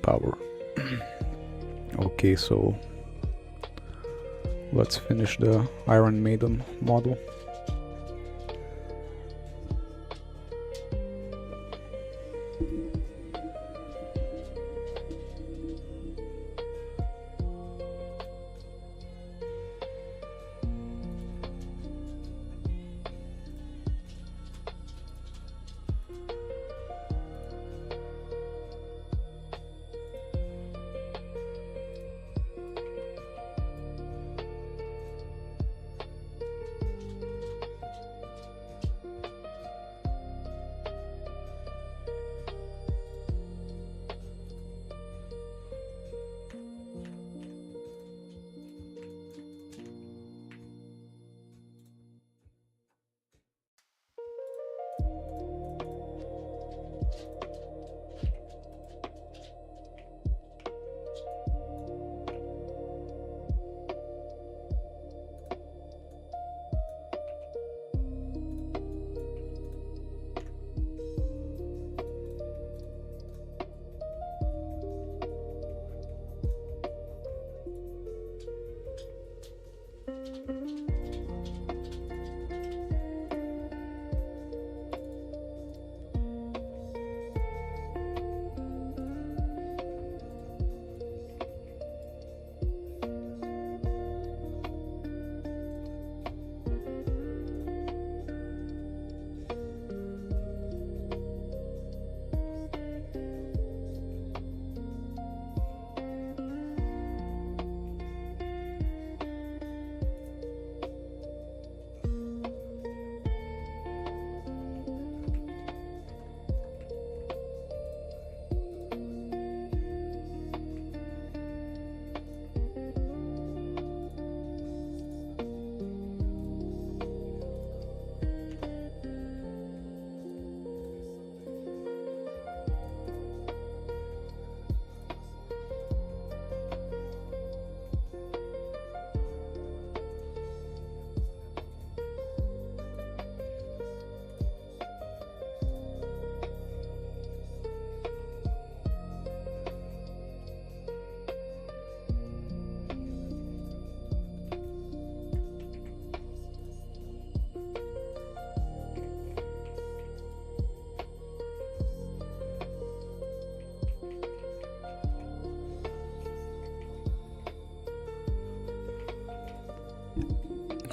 power. Okay, so let's finish the Iron Maiden model.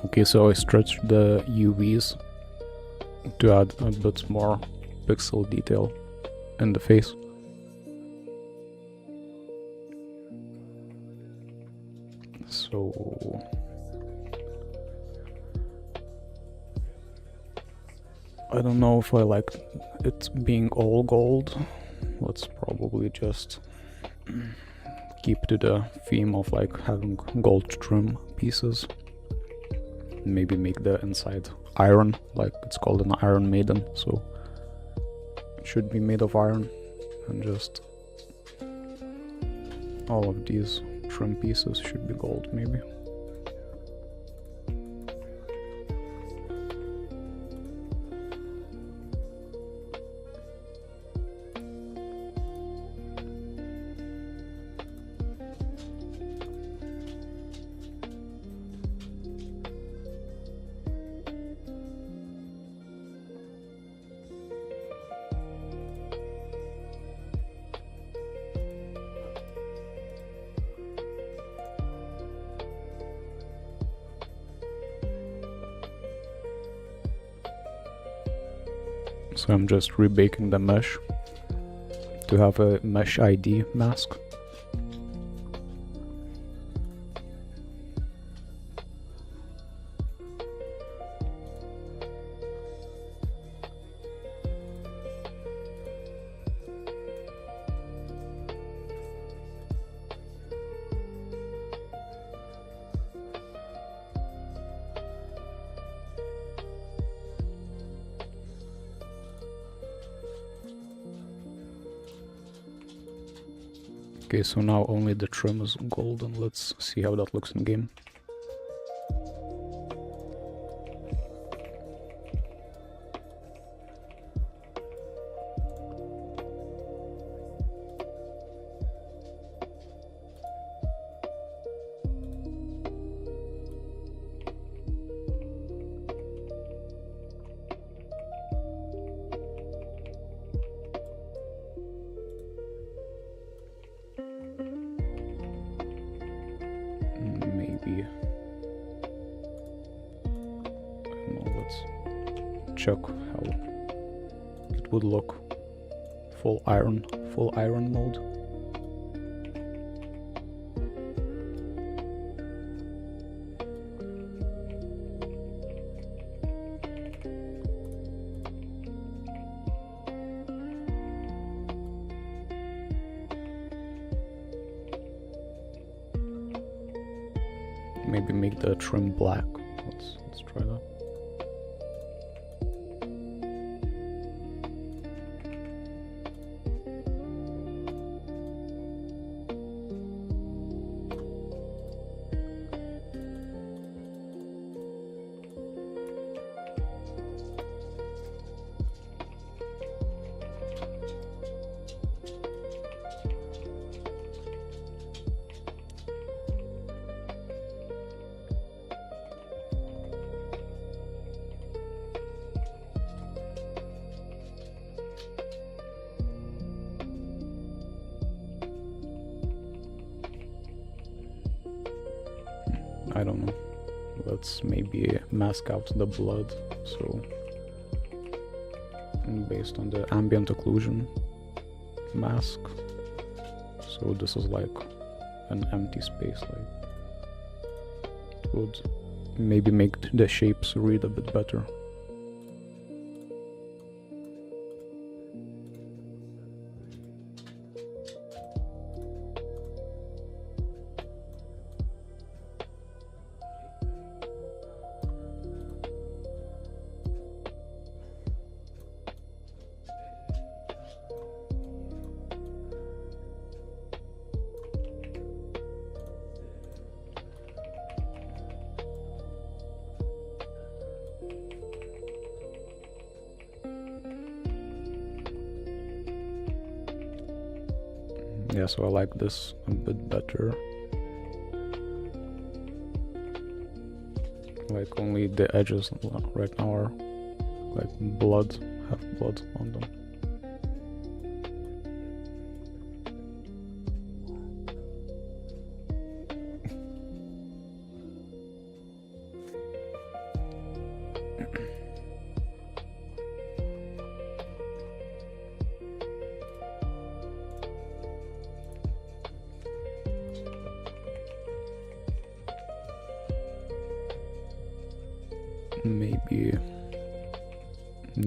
Okay, so I stretched the UVs to add a bit more pixel detail in the face. So I don't know if I like it being all gold. Let's probably just keep to the theme of like having gold trim pieces. Maybe make the inside iron, like it's called an Iron Maiden, so it should be made of iron, and just all of these trim pieces should be gold, maybe. So I'm just rebaking the mesh to have a mesh ID mask. Okay, so now only the trim is golden. Let's see how that looks in game. let's check how it would look full iron mode. Maybe make the trim black. Let's try that. I don't know. Let's maybe mask out the blood. So, based on the ambient occlusion mask. So this is like an empty space. Like, it would maybe make the shapes read a bit better. Yeah, so I like this a bit better. Like only the edges right now are like blood, have blood on them. Maybe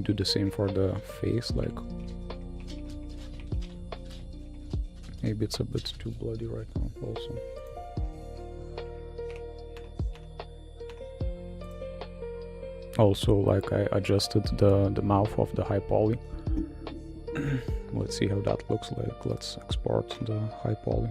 do the same for the face, like maybe it's a bit too bloody right now also. Also, like I adjusted the mouth of the high poly. Let's see how that looks like. Let's export the high poly.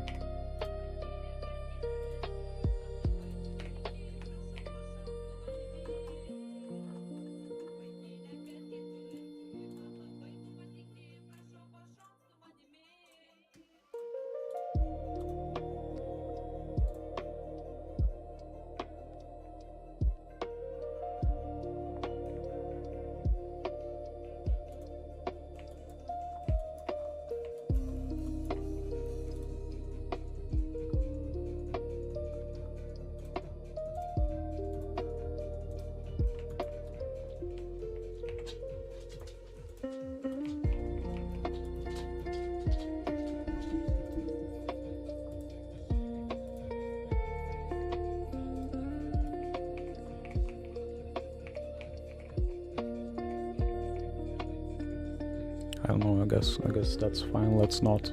I don't know, I guess that's fine. Let's not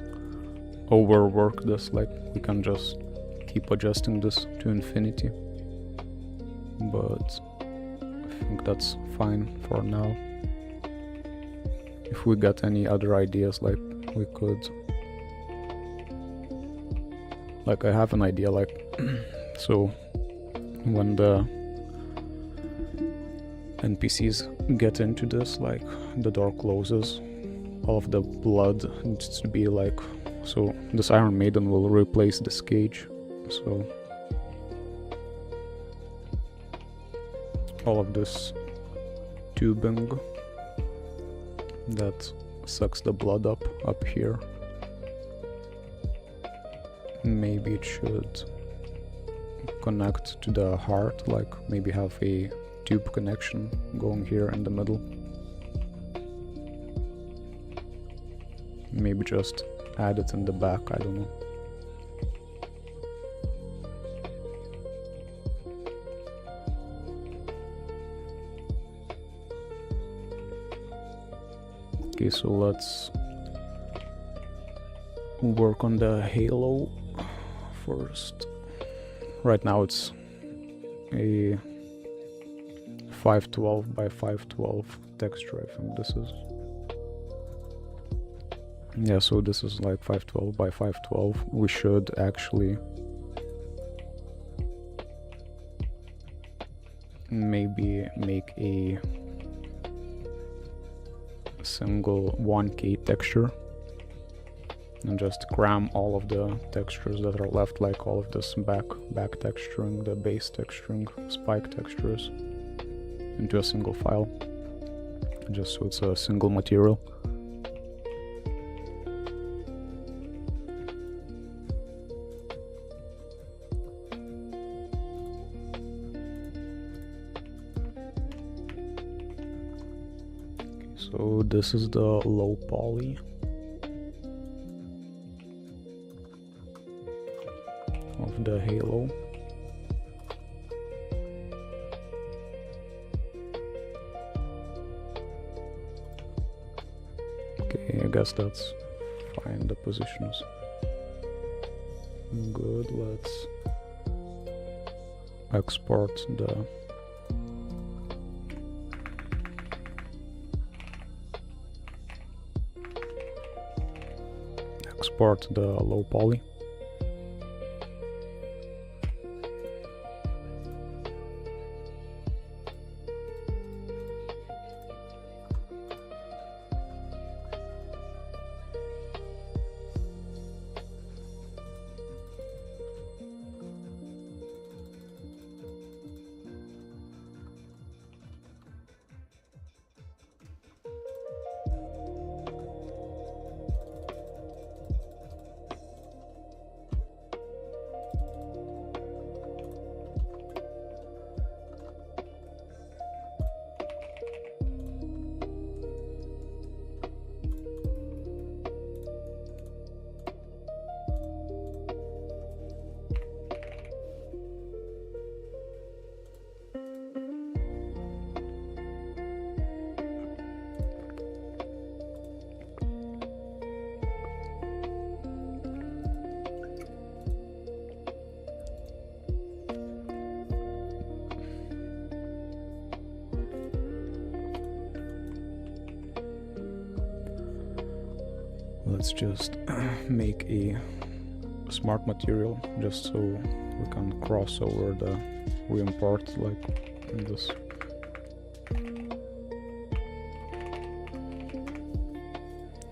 overwork this, like we can just keep adjusting this to infinity. But I think that's fine for now. If we got any other ideas, like we could, like I have an idea, like so when the NPCs get into this, like the door closes, all of the blood needs to be like, so this Iron Maiden will replace this cage, so all of this tubing that sucks the blood up here, maybe it should connect to the heart, like maybe have a tube connection going here in the middle. Maybe just add it in the back, I don't know. Okay, so let's work on the halo first. Right now it's a 512 by 512 texture, I think this is. Yeah, so this is like 512 by 512. We should actually maybe make a single 1K texture and just cram all of the textures that are left, like all of this back texturing, the base texturing, spike textures, into a single file, just so it's a single material. So this is the low poly of the halo. Okay, I guess that's fine, the positions. Good, let's export the low poly. Let's just make a smart material just so we can cross over the reimport like in this.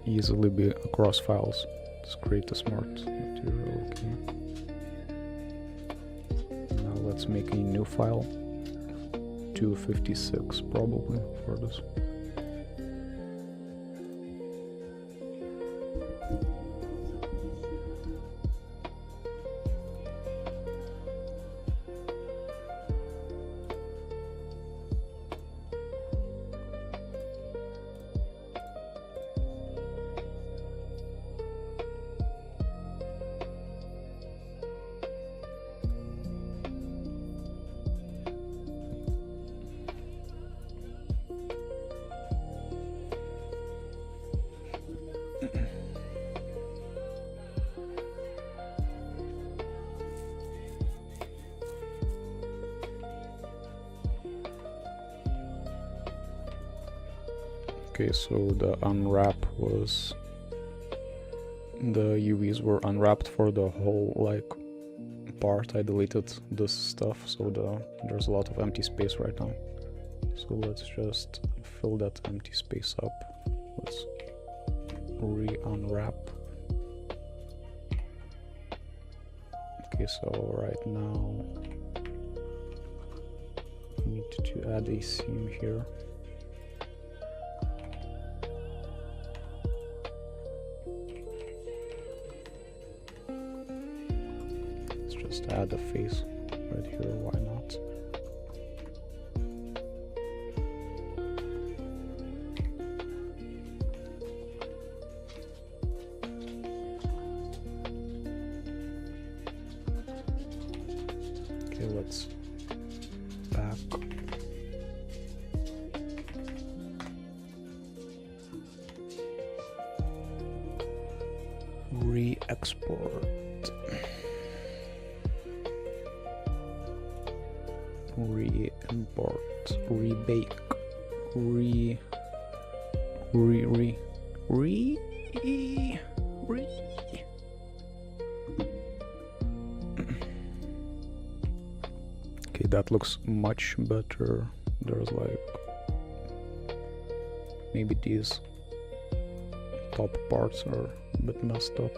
Easily be across files. Let's create a smart material. Okay. Now let's make a new file. 256 probably for this. Okay, so the unwrap was, the UVs were unwrapped for the whole like part. I deleted this stuff, so there's a lot of empty space right now. So let's just fill that empty space up. Let's re-unwrap. Okay, so right now we need to add a seam here. Let's just add a face right here, why not? Export. Re-import. Rebake. Re. Okay, that looks much better. There's like maybe these top parts are a bit messed up.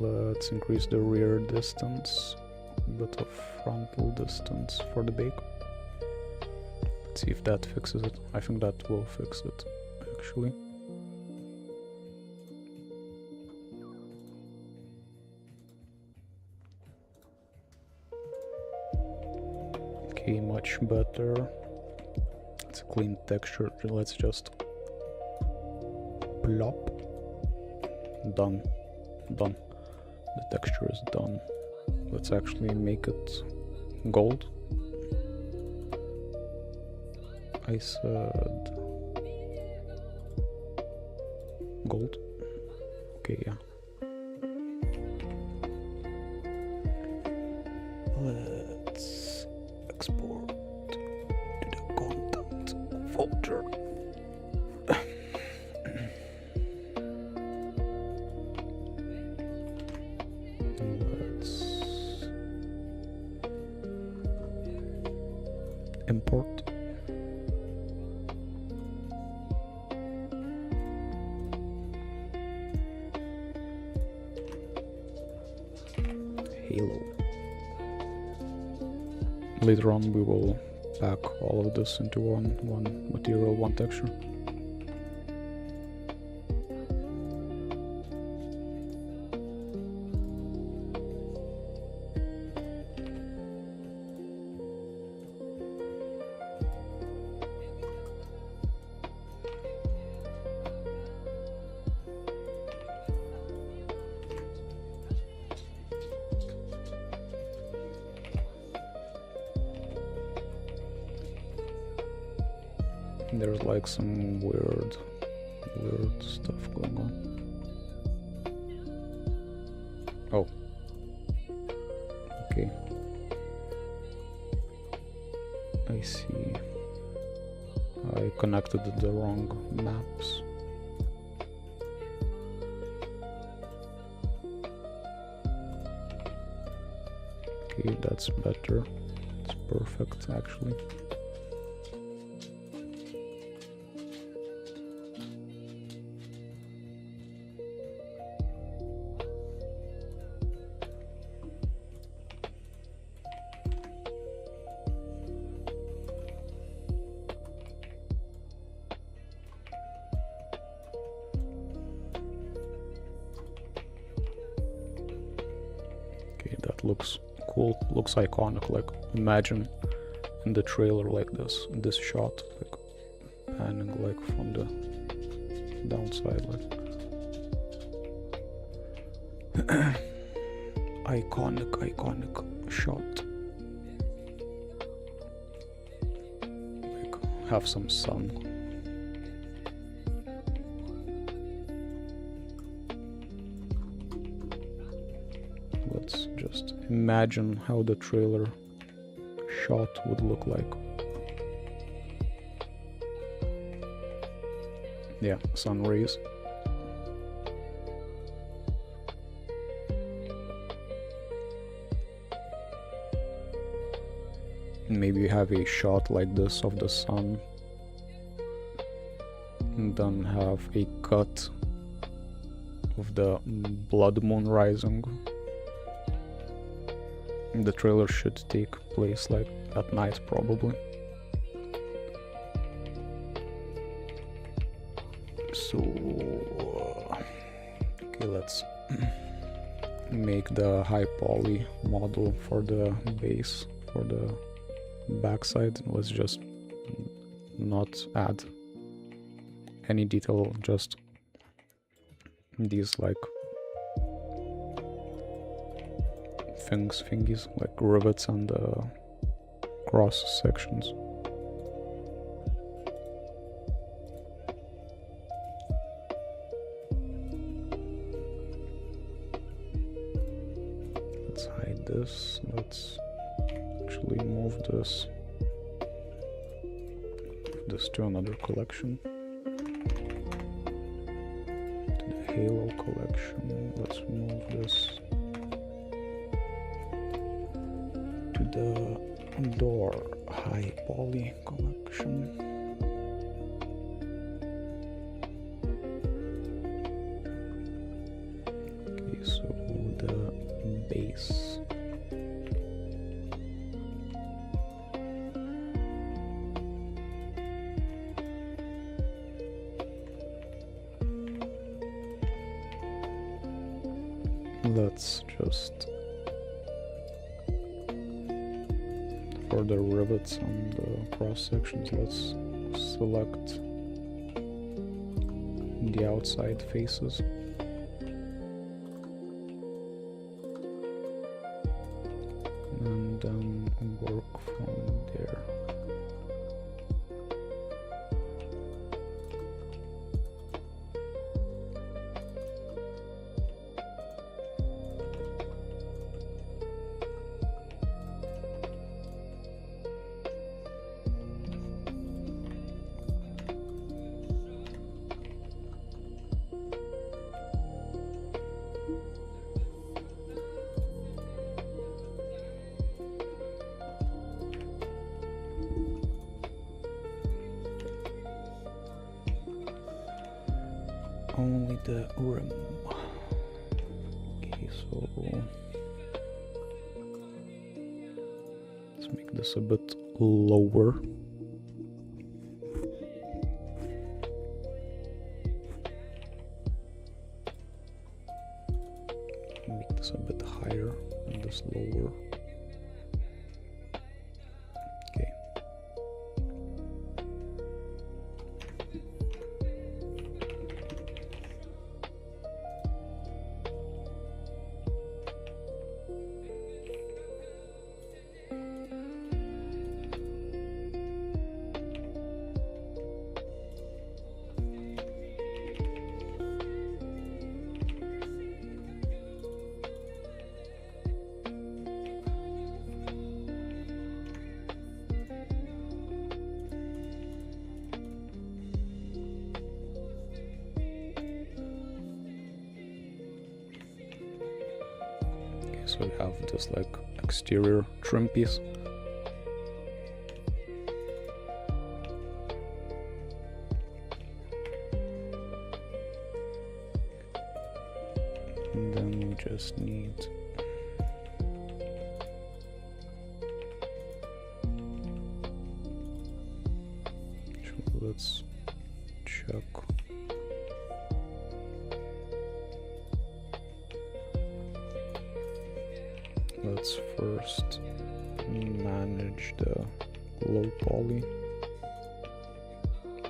Let's increase the rear distance, a bit of frontal distance for the bake. Let's see if that fixes it. I think that will fix it, actually. Okay, much better. It's a clean texture. Let's just plop. Done. Done. The texture is done. Let's actually make it gold. I said gold. Okay, yeah. Let's export to the content folder. Let's import. Halo. Later on we will pack all of this into one material, one texture. There's like some weird stuff going on. Oh. Okay. I see. I connected the wrong maps. Okay, that's better. It's perfect, actually. That looks cool, looks iconic. Like, imagine in the trailer like this shot, like panning like from the downside, like iconic shot. Like, have some sun. Let's just imagine how the trailer shot would look like. Yeah, sun rays. Maybe you have a shot like this of the sun, and then have a cut of the blood moon rising. The trailer should take place like at night, probably. So okay, let's make the high poly model for the base, for the backside. Let's just not add any detail, just these like thingies, like rivets and cross sections. this. Let's actually move this to another collection. To the Halo collection. Let's move this to the Door High Poly collection. Okay, so the base. Let's just for the rivets on the cross sections, let's select the outside faces. And then work from there. Only the rim. Okay, so let's make this a bit lower. Make this a bit higher and this lower. Okay. So we have this like exterior trim piece. And then we just need so let's check. Let's first manage the low poly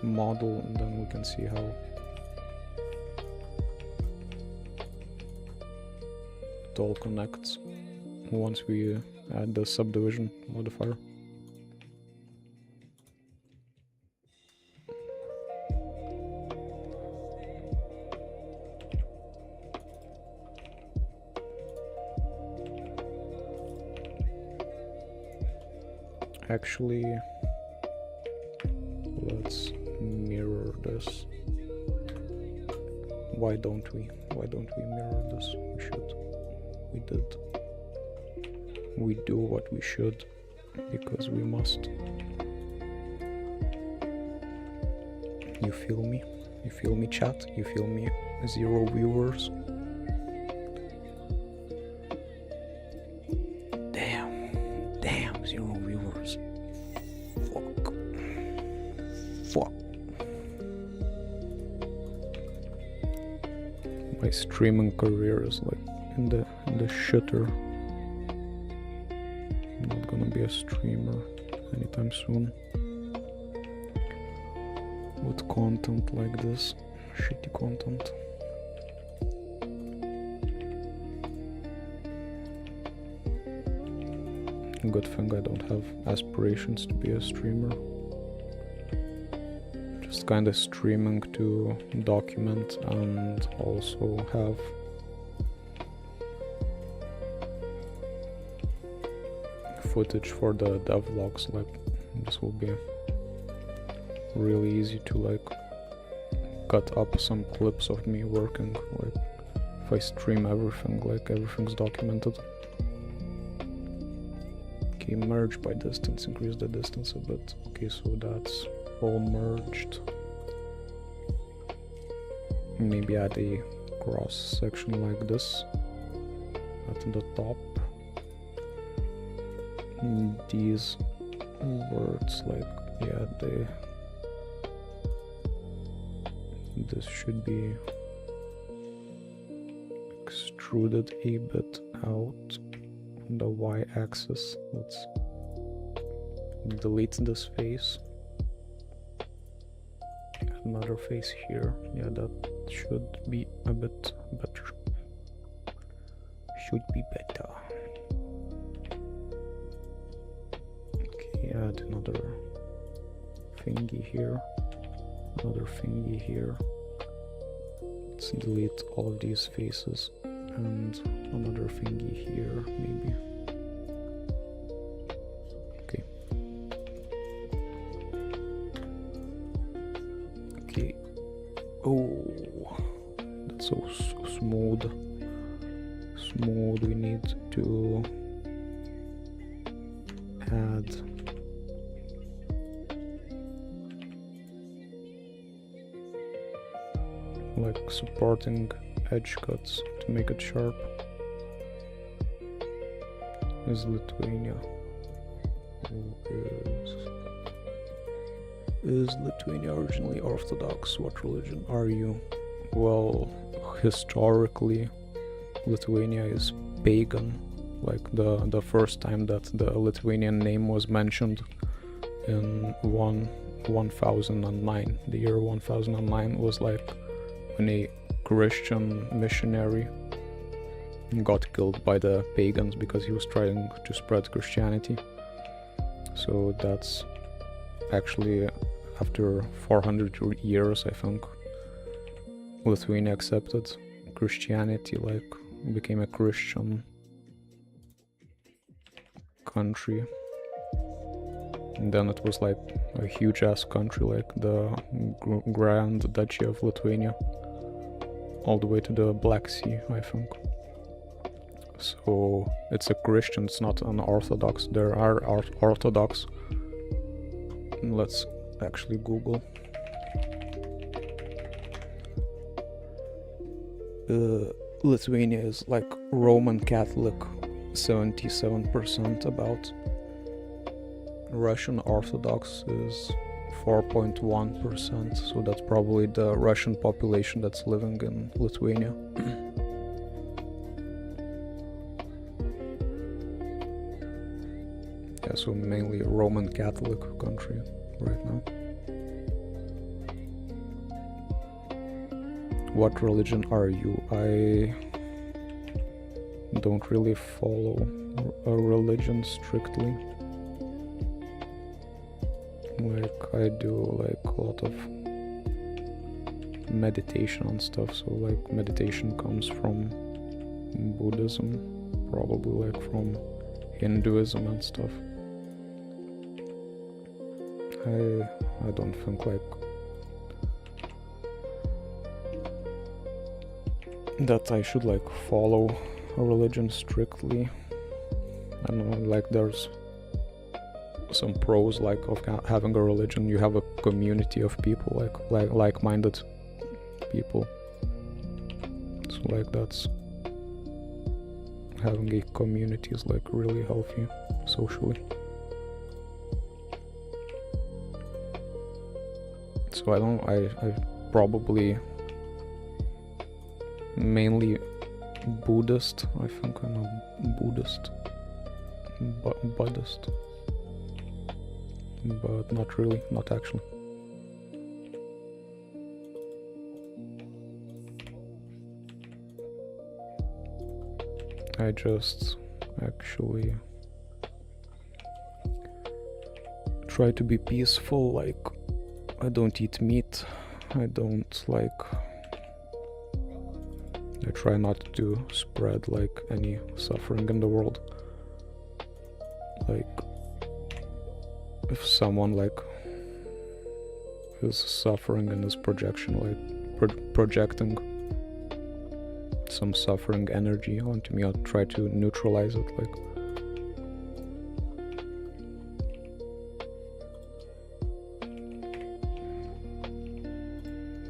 model, and then we can see how it all connects once we add the subdivision modifier. Actually, let's mirror this. Why don't we mirror this? We should. We did. We do what we should because we must. You feel me? You feel me, chat? You feel me, 0 viewers? Damn, 0 viewers. Fuck. My streaming career is like in the shitter. I'm not gonna be a streamer anytime soon with content like this, shitty content. Good thing I don't have aspirations to be a streamer. Just kinda streaming to document and also have footage for the devlogs. Like, this will be really easy to like cut up some clips of me working. Like, if I stream everything, like everything's documented. Okay, merge by distance, increase the distance a bit. Okay, so that's all merged. Maybe add a cross section like this at the top. These words, like, yeah, this should be extruded a bit out on the y-axis. Let's delete this face. Another face here. Yeah, that should be a bit better. Should be better. Okay, add another thingy here. Another thingy here. Let's delete all of these faces. And another thingy here, maybe. Okay. Okay. Oh, that's so smooth. Smooth. We need to add like supporting edge cuts to make it sharp. Is Lithuania? Is Lithuania originally Orthodox? What religion are you? Well, historically, Lithuania is pagan. Like the first time that the Lithuanian name was mentioned in 1009. The year 1009 was like when a Christian missionary got killed by the pagans because he was trying to spread Christianity. So that's actually after 400 years, I think, Lithuania accepted Christianity, like became a Christian country. And then it was like a huge ass country, like the Grand Duchy of Lithuania, all the way to the Black Sea, I think. So it's a Christian, it's not an Orthodox. There are Orthodox. Let's actually Google. Lithuania is like Roman Catholic, 77% about. Russian Orthodox is 4.1%, so that's probably the Russian population that's living in Lithuania. Yeah, so mainly a Roman Catholic country right now. What religion are you? I don't really follow a religion strictly. Like, I do like a lot of meditation and stuff, so like meditation comes from Buddhism, probably like from Hinduism and stuff. I don't think like that I should like follow a religion strictly. I don't know, like there's some pros like of having a religion. You have a community of people, like-minded people. So like that's having a community is like really healthy socially. So I probably mainly Buddhist. I think I'm a Buddhist, Buddhist, but not really, not actually. I just actually try to be peaceful, like I don't eat meat, I try not to spread like any suffering in the world. like if someone like is suffering and is projecting some suffering energy onto me, I'll try to neutralize it, like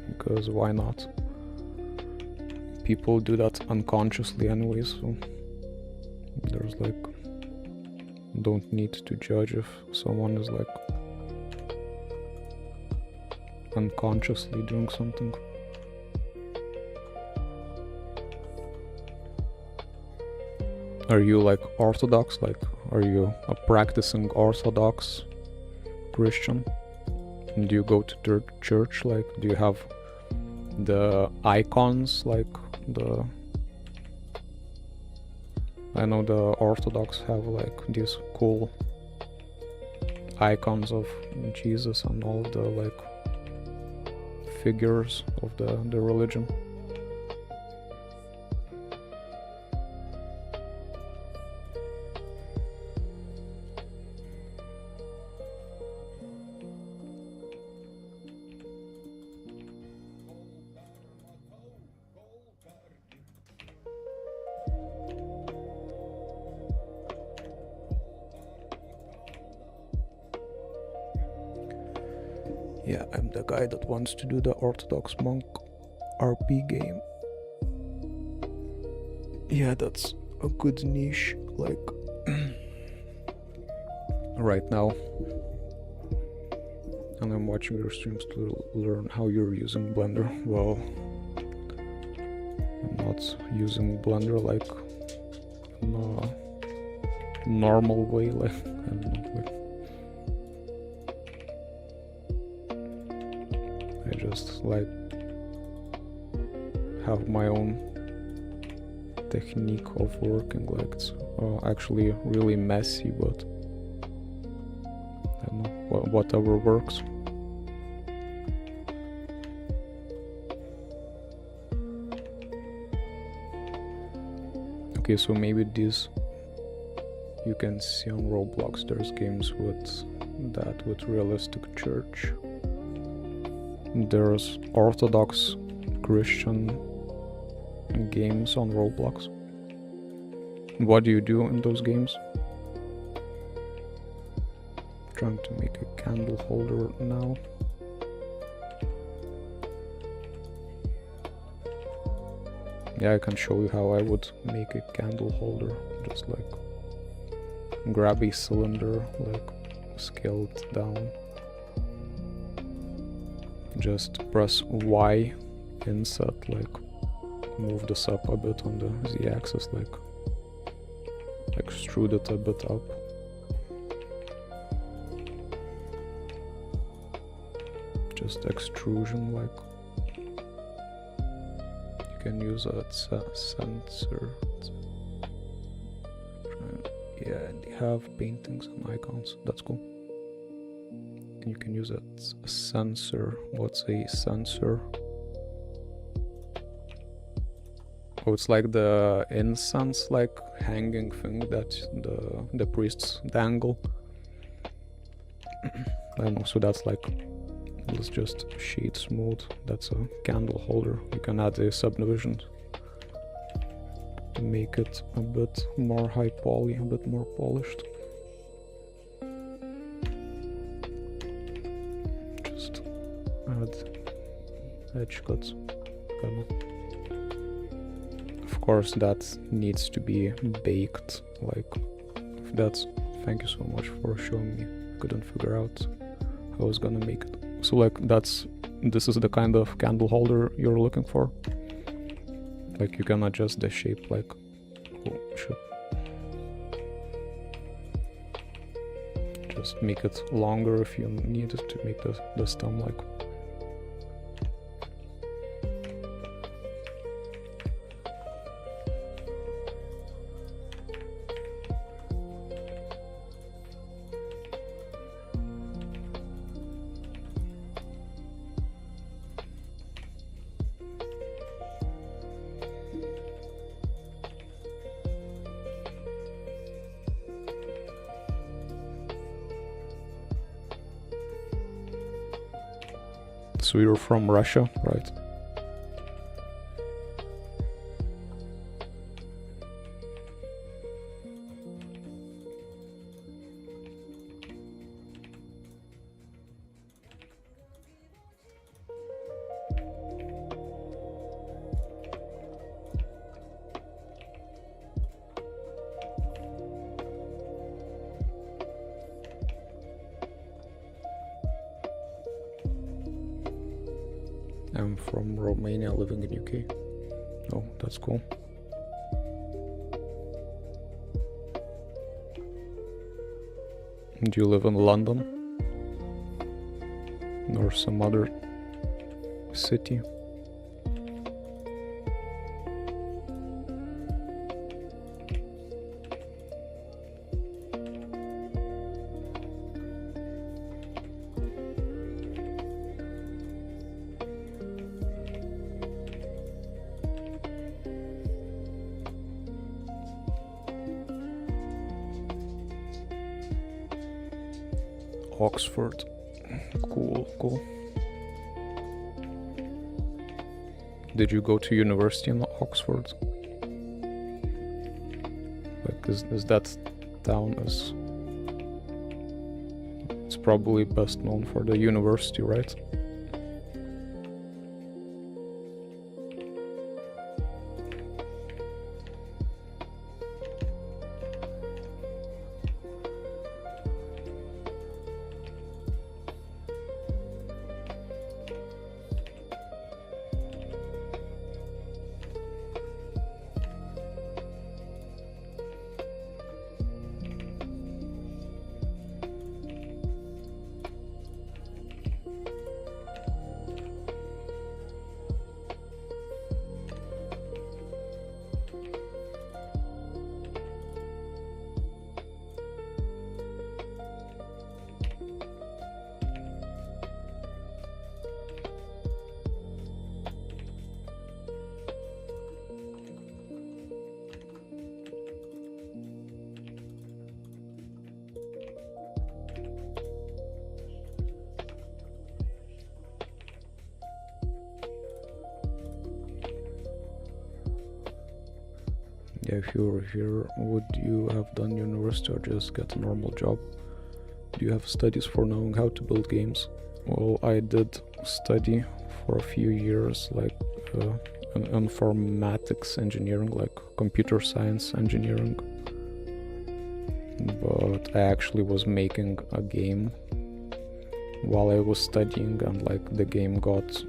because why not? People do that unconsciously anyway, so there's like don't need to judge if someone is like unconsciously doing something. Are you like Orthodox? Like, are you a practicing Orthodox Christian? And do you go to church? Like, do you have the icons, like the... I know the Orthodox have like these cool icons of Jesus and all the like figures of the religion. Yeah, I'm the guy that wants to do the Orthodox Monk RP game. Yeah, that's a good niche, like right now. And I'm watching your streams to learn how you're using Blender. Well, I'm not using Blender like in a normal way, like I don't know, like I just like have my own technique of working, like it's actually really messy, but I don't know, whatever works. Okay, so maybe this you can see on Roblox. There's games with that, with realistic church. There's Orthodox Christian games on Roblox. What do you do in those games? Trying to make a candle holder now. Yeah, I can show you how I would make a candle holder. Just like grab a cylinder, like scale it down. Just press Y inset, like move this up a bit on the Z-axis, like extrude it a bit up. Just extrusion, like you can use a sensor. Yeah, and they have paintings and icons, that's cool. And you can use a sensor. What's a sensor? Oh, it's like the incense like hanging thing that the priests dangle. I don't know, so that's like, let's just shade smooth. That's a candle holder. You can add a subdivision to make it a bit more high poly, a bit more polished. Just add edge cuts. Of course, that needs to be baked. Like, if that's... Thank you so much for showing me. Couldn't figure out how I was gonna make it. So like this is the kind of candle holder you're looking for. Like you can adjust the shape, like, oh shit. Just make it longer if you need it to make the stem like. So you're from Russia, right? I'm from Romania, living in UK. Oh, that's cool. Do you live in London? Or some other city? Oxford. Cool. Did you go to university in Oxford? Like, is that town is... It's probably best known for the university, right? Yeah, if you were here, would you have done university or just get a normal job? Do you have studies for knowing how to build games? Well, I did study for a few years, like informatics engineering, like computer science engineering. But I actually was making a game while I was studying, and like the game got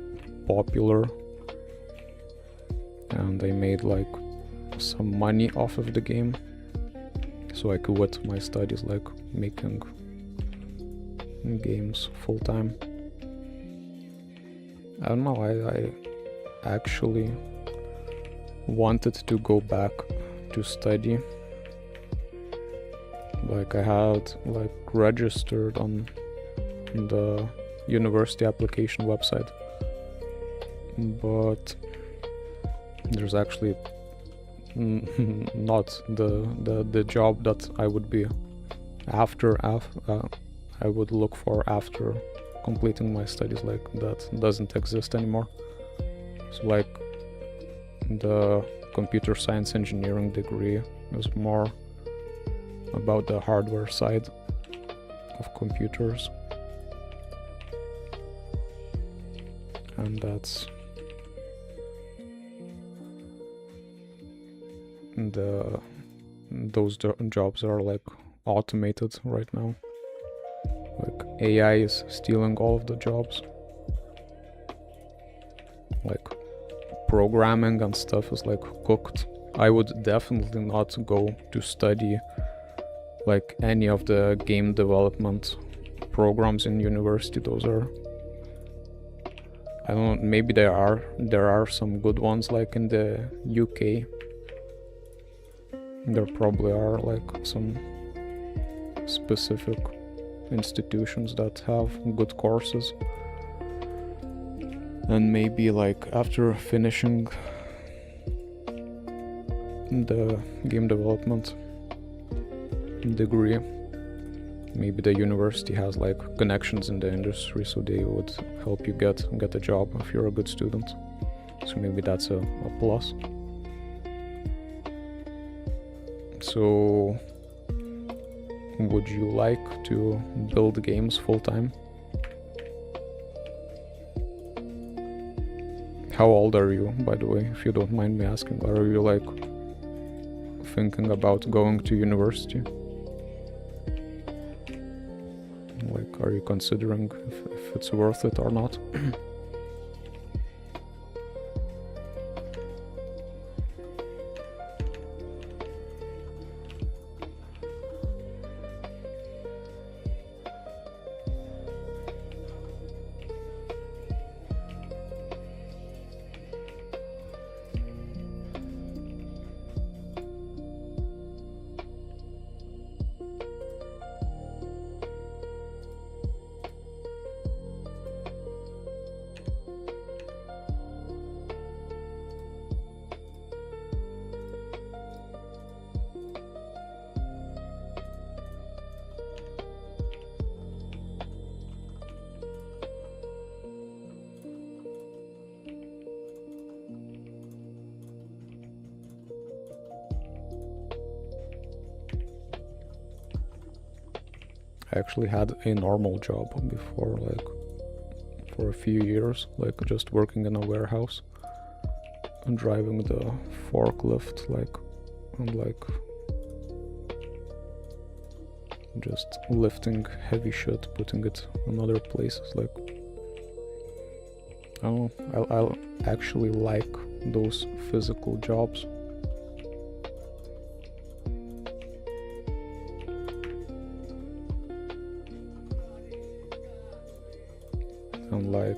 popular, and I made like some money off of the game, so I quit my studies, like making games full time. I don't know, I actually wanted to go back to study. Like I had like registered on the university application website, but there's actually not the job that I would be after I would look for after completing my studies. Like that doesn't exist anymore. So like the computer science engineering degree is more about the hardware side of computers, and those jobs are like automated right now. Like AI is stealing all of the jobs. Like programming and stuff is like cooked. I would definitely not go to study like any of the game development programs in university. Those are, I don't know, maybe there are some good ones like in the UK. There probably are like some specific institutions that have good courses, and maybe like after finishing the game development degree maybe the university has like connections in the industry, so they would help you get a job if you're a good student. So maybe that's a plus. So would you like to build games full-time? How old are you, by the way, if you don't mind me asking? Are you like thinking about going to university? Like, are you considering if it's worth it or not? I actually had a normal job before, like for a few years, like just working in a warehouse and driving the forklift, like, and like just lifting heavy shit, putting it in other places. Like, I don't know, I'll actually like those physical jobs. And like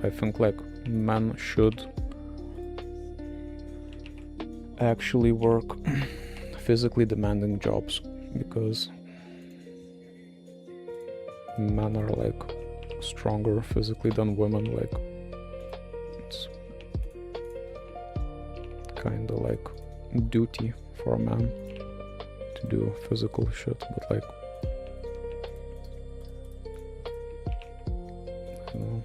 I think like men should actually work physically demanding jobs, because men are like stronger physically than women. Like, it's kinda like duty for a man to do physical shit, but like, I don't know.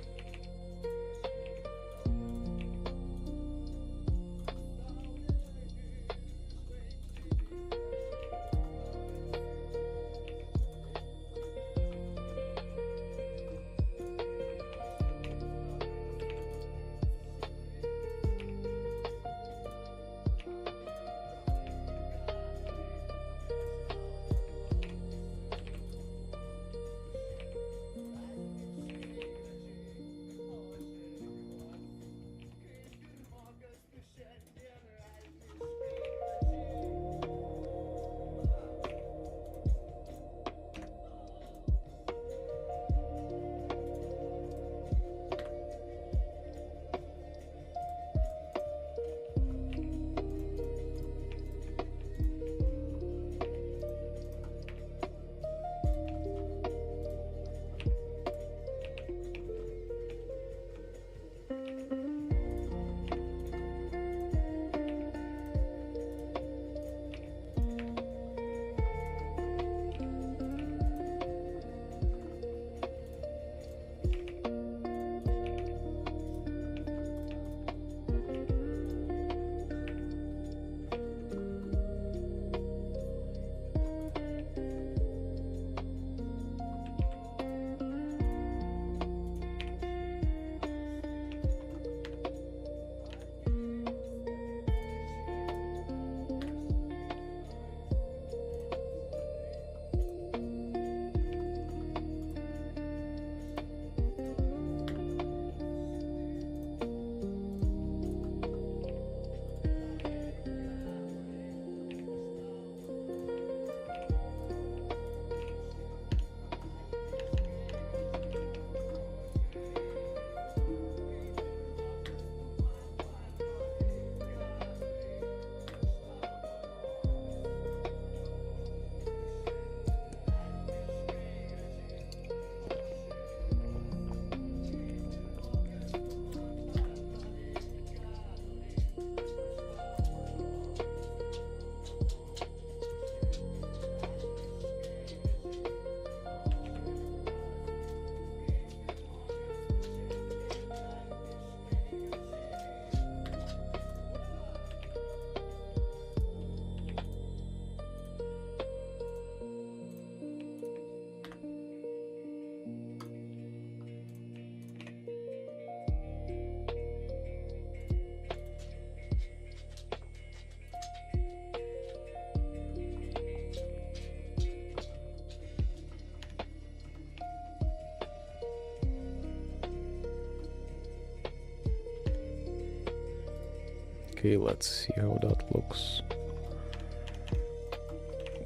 Okay, let's see how that looks.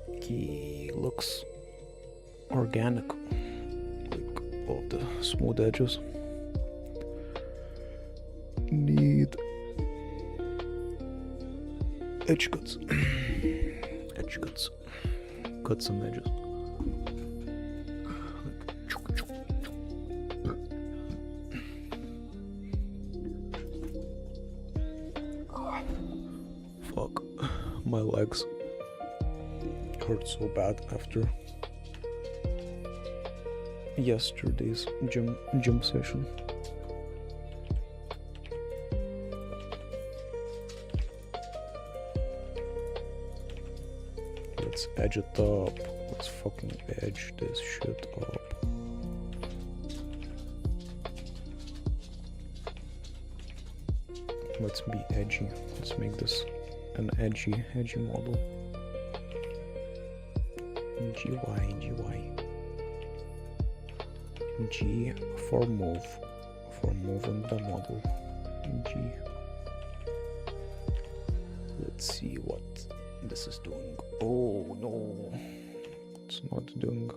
Okay, looks organic, like all the smooth edges. Need edge cuts. Edge cuts. Cut some edges. Fuck, my legs hurt so bad after yesterday's gym session. Let's edge it up. Let's fucking edge this shit up. Let's be edgy. Let's make this an edgy model. GY. G for move. For moving the model. G. Let's see what this is doing. Oh no. It's not doing.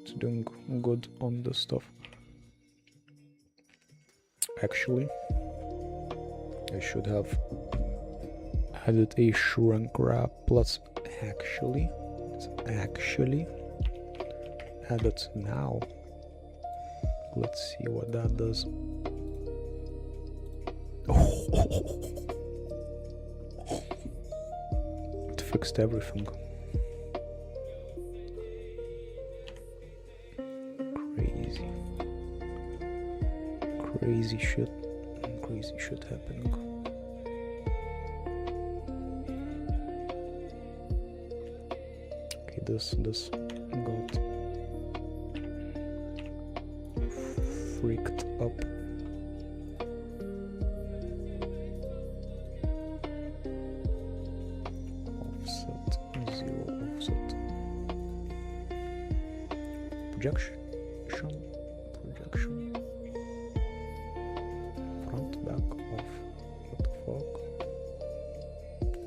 It's doing good on this stuff. Actually, I should have added a shrink wrap. Let's actually add it now. Let's see what that does. It fixed everything. Crazy shit happening. Okay, this got freaked up. Offset, 0 offset. Projection. Front, back, off. What the fuck?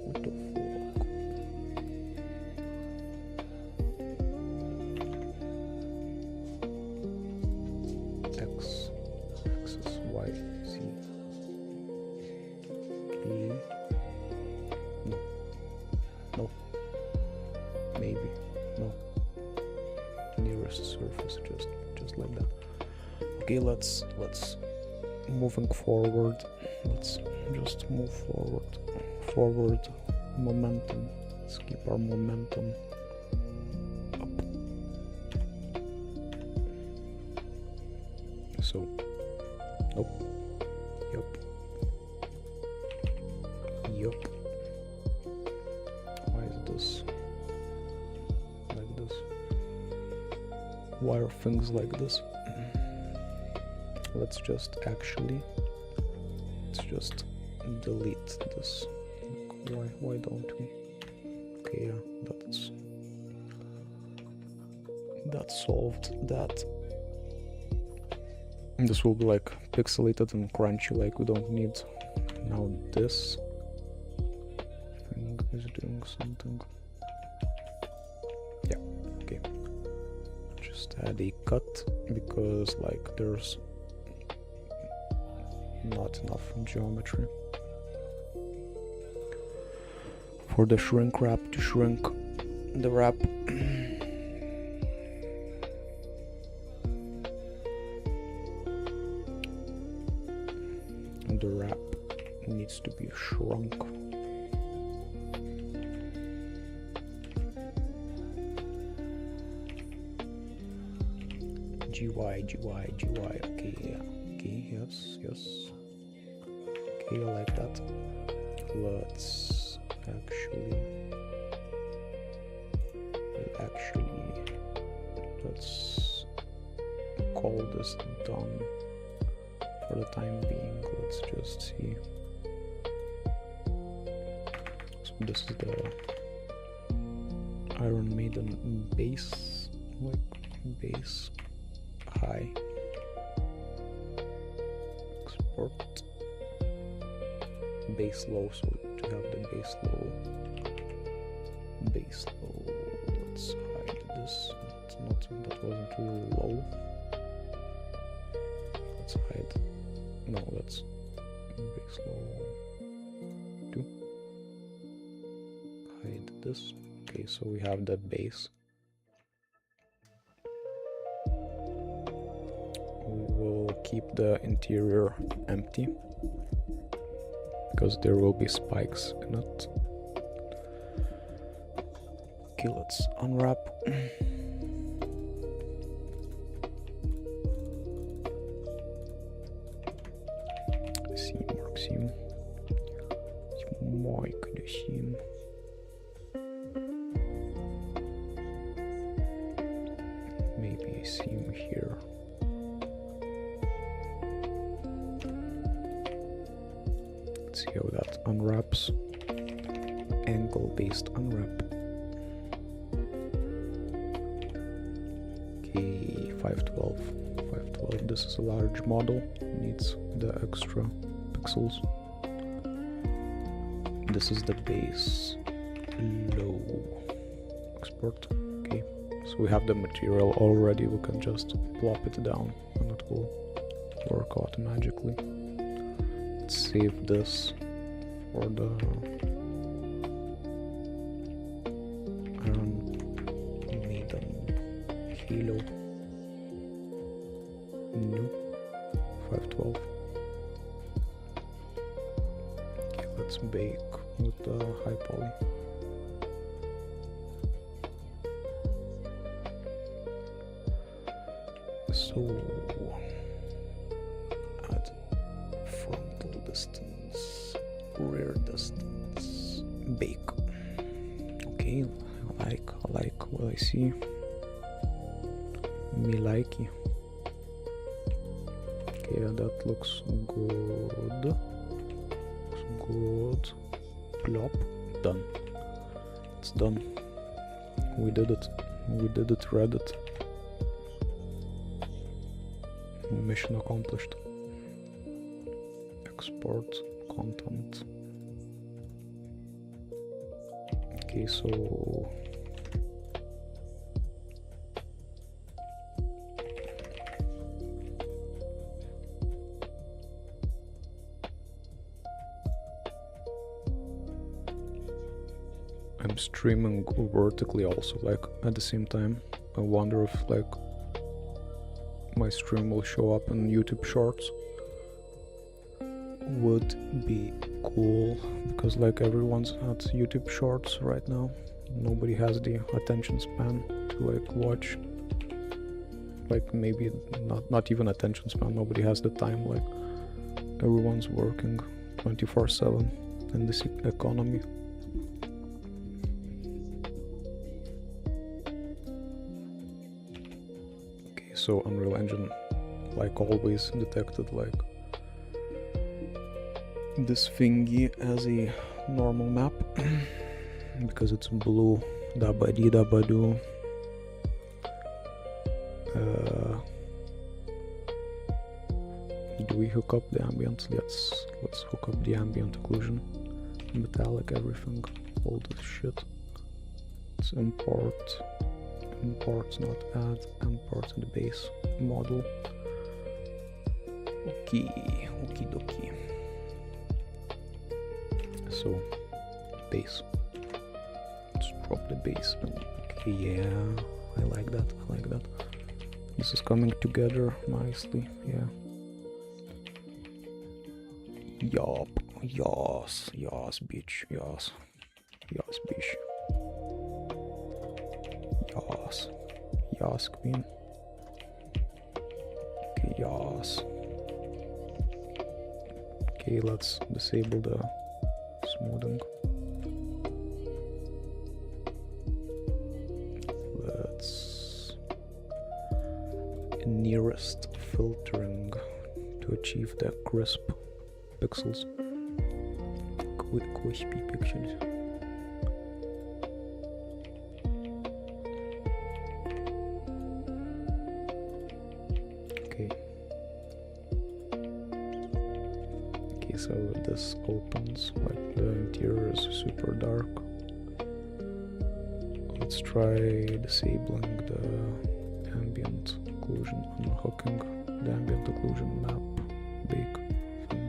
What the fuck? X, axis, Y, Z. E. No. Maybe. No. Nearest surface, just like that. Okay, let's moving forward. Let's just move forward. Momentum. Let's keep our momentum up. So, nope. Yup. Why is this like this? Why are things like this? Let's just delete this. Why don't we? Okay, yeah, that solved that. This will be like pixelated and crunchy, like we don't need. Now this thing is doing something. Yeah, okay. Just add a cut because like there's not enough geometry for the shrink wrap to shrink the wrap. The wrap needs to be shrunk. GY. Okay, yeah. Okay, yes. Okay, I like that. Let's let's call this done for the time being. Let's just see. So this is the Iron Maiden base, like base high. Export base low, so have the base low. Base low. Let's hide this. It's not, that wasn't really low. Let's hide. No, that's base low 2. Hide this. Okay, so we have that base. We will keep the interior empty because there will be spikes in it. Okay, let's unwrap. Seam, mark seam. Mark the seam. Maybe a seam here. Let's see how that unwraps. Angle-based unwrap. Okay, 512. 512. This is a large model. Needs the extra pixels. This is the base. Low. Export. Okay. So we have the material already. We can just plop it down and it will work automatically. Let's save this for the Iron Maiden Halo. New 512. Okay, let's bake with the high poly. So add frontal distance, rear distance, bake. Okay, I like what I see. Me likey. Okay, that looks good. Looks good. Plop. Done. It's done. We did it. We did it. Read it. Mission accomplished. Export content. Okay, so I'm streaming vertically also, like at the same time. I wonder if like my stream will show up in YouTube Shorts. Would be cool, because like everyone's at YouTube Shorts right now. Nobody has the attention span to like watch. Like maybe not even attention span. Nobody has the time. Like everyone's working 24/7 in this economy. So Unreal Engine, like always, detected like this thingy as a normal map because it's blue. Dabadi dabadu. Do we hook up the ambient? Let's hook up the ambient occlusion, metallic, everything, all this shit. Let's import. Import, not add, import the base model. Okay, okie dokie. So, base. Let's drop the base. Okay, yeah, I like that, I like that. This is coming together nicely, yeah. Yup, yes, yes, bitch, yes. Yes, bitch. Yas. Yas, queen. Okay, yas. Okay, let's disable the smoothing. Let's nearest filtering to achieve the crisp pixels. Crispy pixels. so this opens, like the interior is super dark. Let's try disabling the ambient occlusion, unhooking the ambient occlusion map bake thing.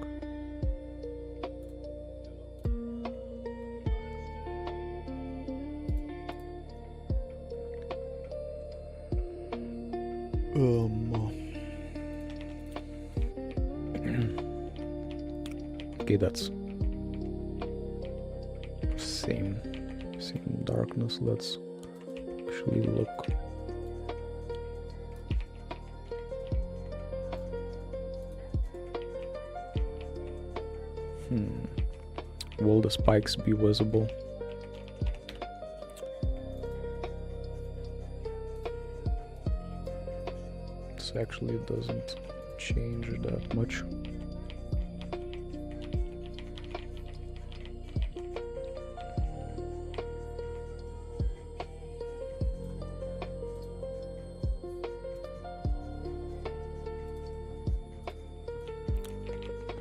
Okay, that's same darkness. Let's actually look. Will the spikes be visible? This actually doesn't change that much.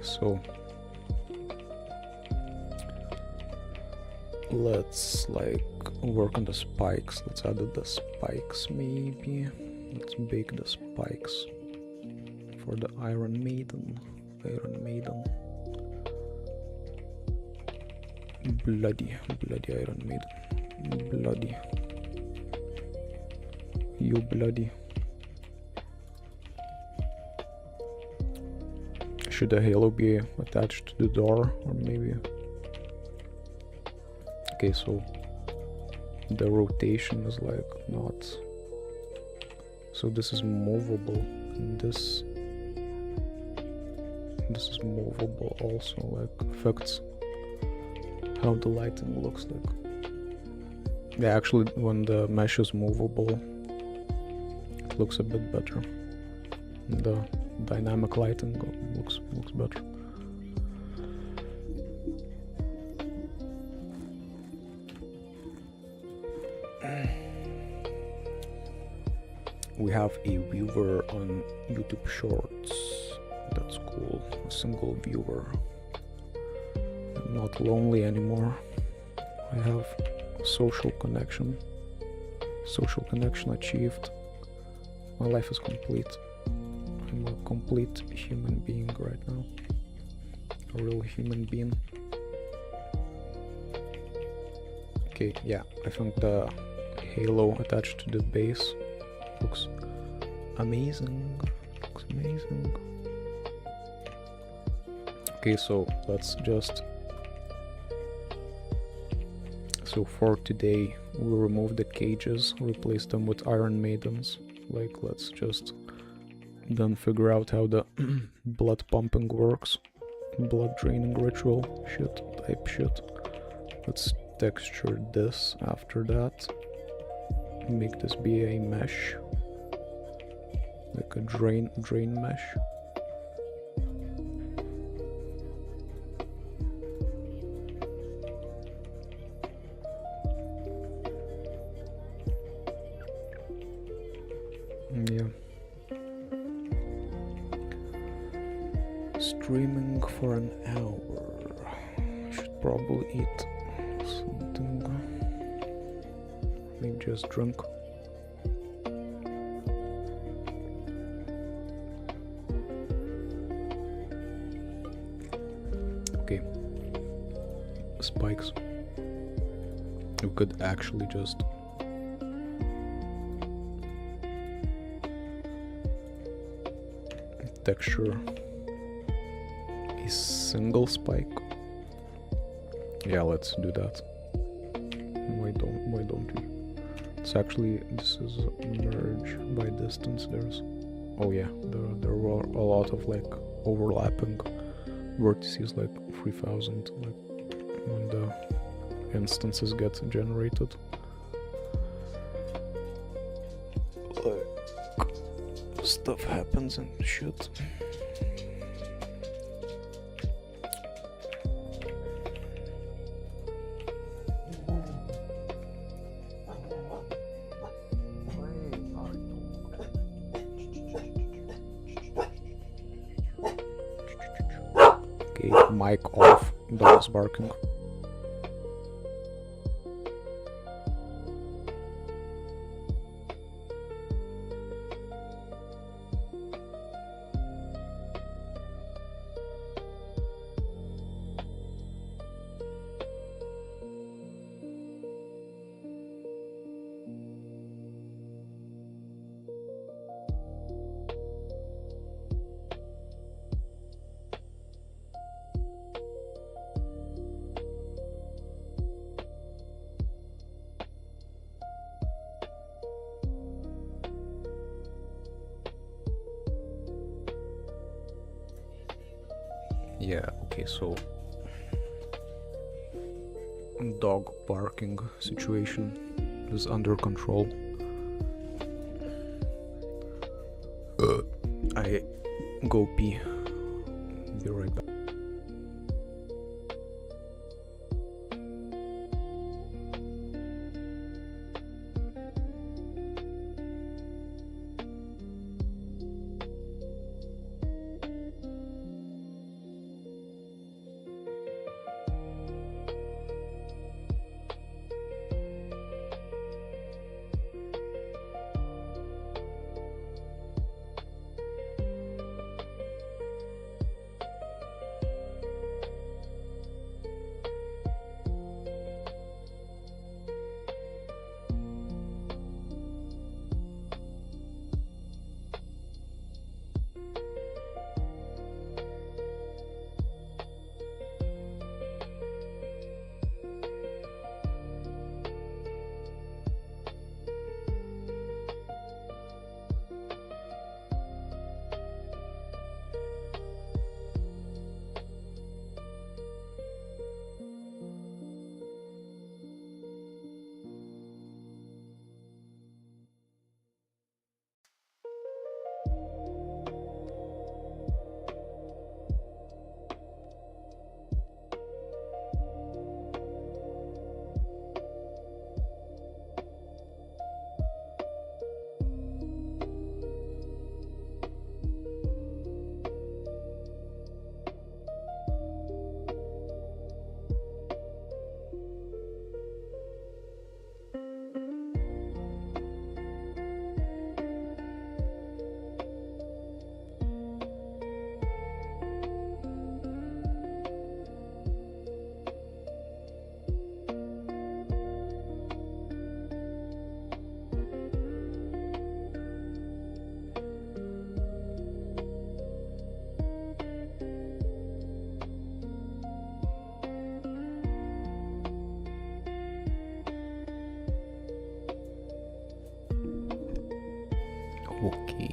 So let's like work on the spikes. Let's add the spikes maybe. Let's bake the spikes for the Iron Maiden. Bloody Iron Maiden. Bloody. You bloody. Should the halo be attached to the door, or maybe? Okay, so the rotation is like not. So this is movable, and this is movable also, like affects how the lighting looks like. Yeah, actually when the mesh is movable, it looks a bit better. The dynamic lighting looks better. We have a viewer on YouTube Shorts. That's cool. A single viewer. I'm not lonely anymore. I have social connection. Social connection achieved. My life is complete. I'm a complete human being right now. A real human being. Okay, yeah, I think the halo attached to the base looks amazing. Looks amazing. Okay, so let's just. So for today, we'll remove the cages, replace them with Iron Maidens. Like, let's just then figure out how the blood pumping works. Blood draining ritual type shit. Let's texture this after that. Make this be a mesh. Like a drain mesh. Yeah. Streaming for an hour. Should probably eat something. Maybe just drink. Okay. Spikes. We could actually just texture a single spike. Yeah, let's do that. Why don't we? It's actually, this is merge by distance. There's, oh yeah, there were a lot of like overlapping vertices, like 3000, like when the instances get generated. Like stuff happens and shit. Okay, mic off, dogs barking. Yeah, okay, so dog barking situation is under control. I go pee. Be right back. Okay.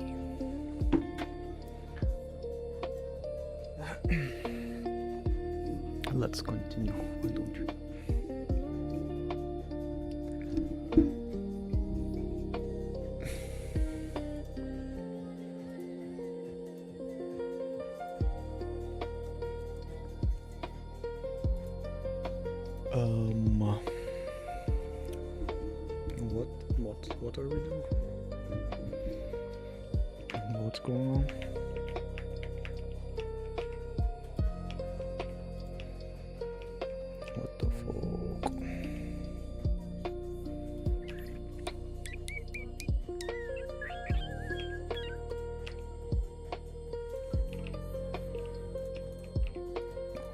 Let's continue, why don't you? What are we doing? What's going on? What the fuck?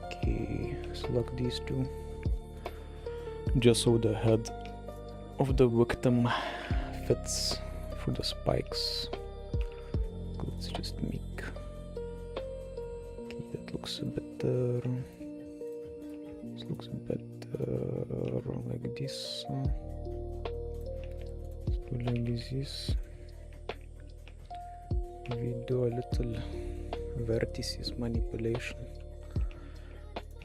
Okay, select these two. Just so the head of the victim fits for the spikes. Let's just make. Okay, that looks better. This looks better like this. Let's do like this. We do a little vertices manipulation.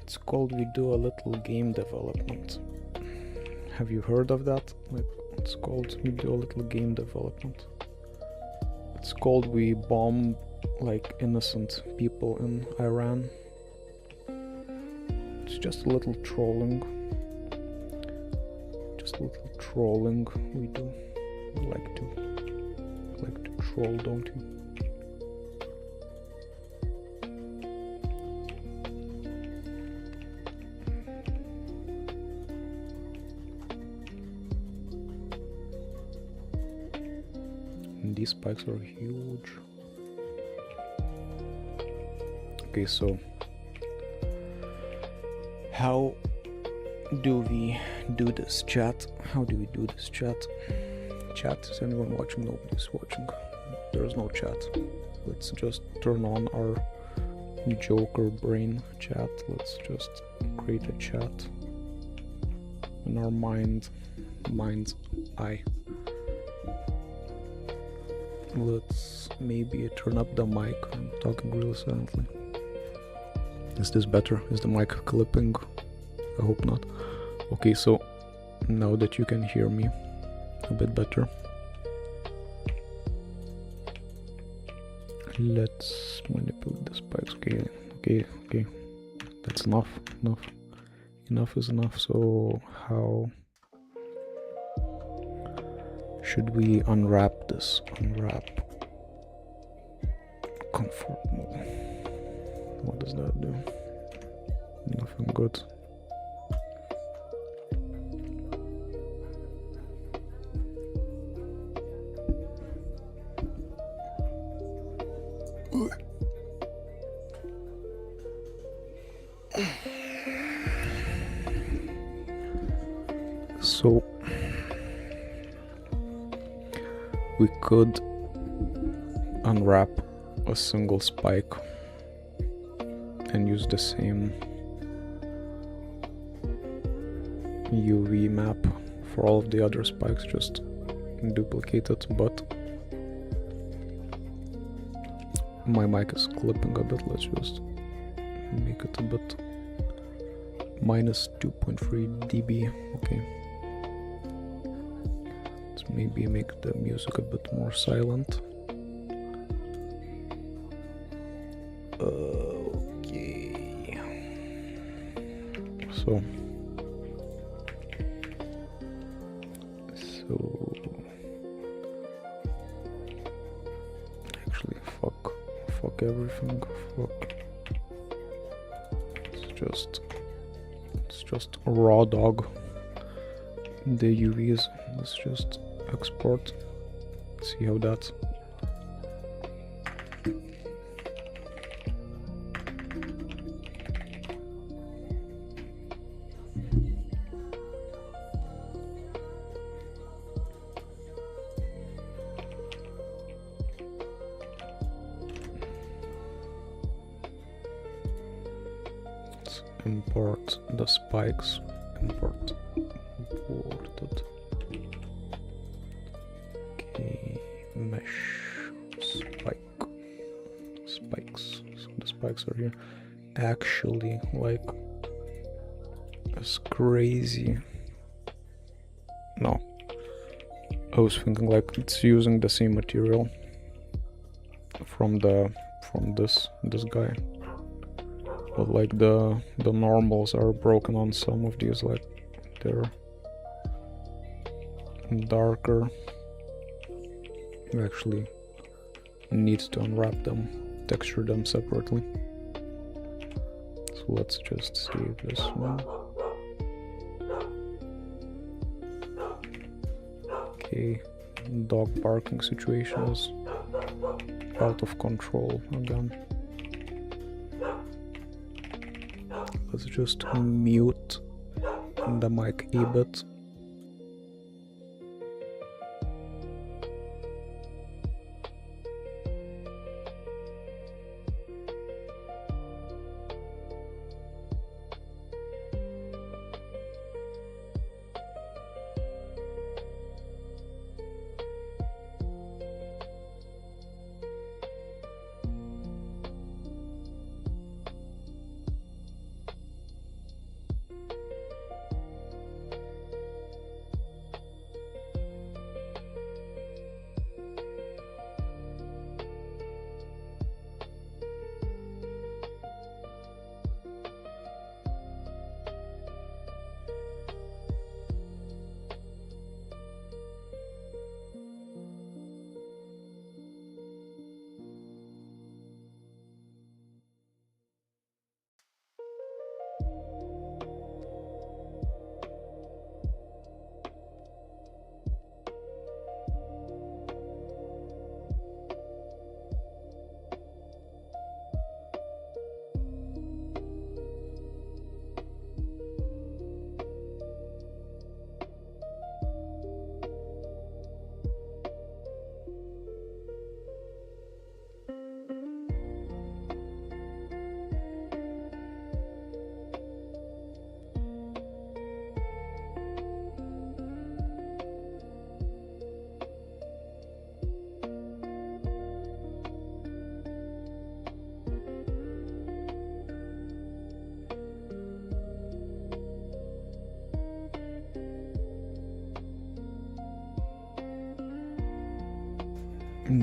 It's called we do a little game development. Have you heard of that? Like, it's called we do a little game development. It's called we bomb like innocent people in Iran. It's just a little trolling. Just a little trolling we do. We like to troll, don't we? these spikes are huge. Okay, so how do we do this, chat? How do we do this, chat? Chat, is anyone watching? Nobody's watching. There's no chat. Let's just turn on our Joker brain chat. Let's just create a chat in our mind's eye. Let's maybe turn up the mic. I'm talking really silently. Is this better? Is the mic clipping? I hope not. Okay, so now that you can hear me a bit better, let's manipulate the spikes. Okay. That's enough. Enough is enough. So how should we unwrap this? Unwrap. Comfort mode. What does that do? Nothing good. So we could unwrap a single spike and use the same UV map for all of the other spikes, just duplicate it, but my mic is clipping a bit. Let's just make it a bit minus 2.3 dB. Okay, let's maybe make the music a bit more silent. Okay, so actually fuck everything. Fuck. It's just raw dog the UVs. Let's just export, see how that's. Import the spikes. Imported. Okay, mesh spikes. So the spikes are here. Actually, like, it's crazy. No, I was thinking like it's using the same material from this guy. But like the normals are broken on some of these, like they're darker. You actually need to unwrap them, texture them separately. So let's just save this one. Okay, dog barking situation is out of control again. Let's just mute the mic a bit.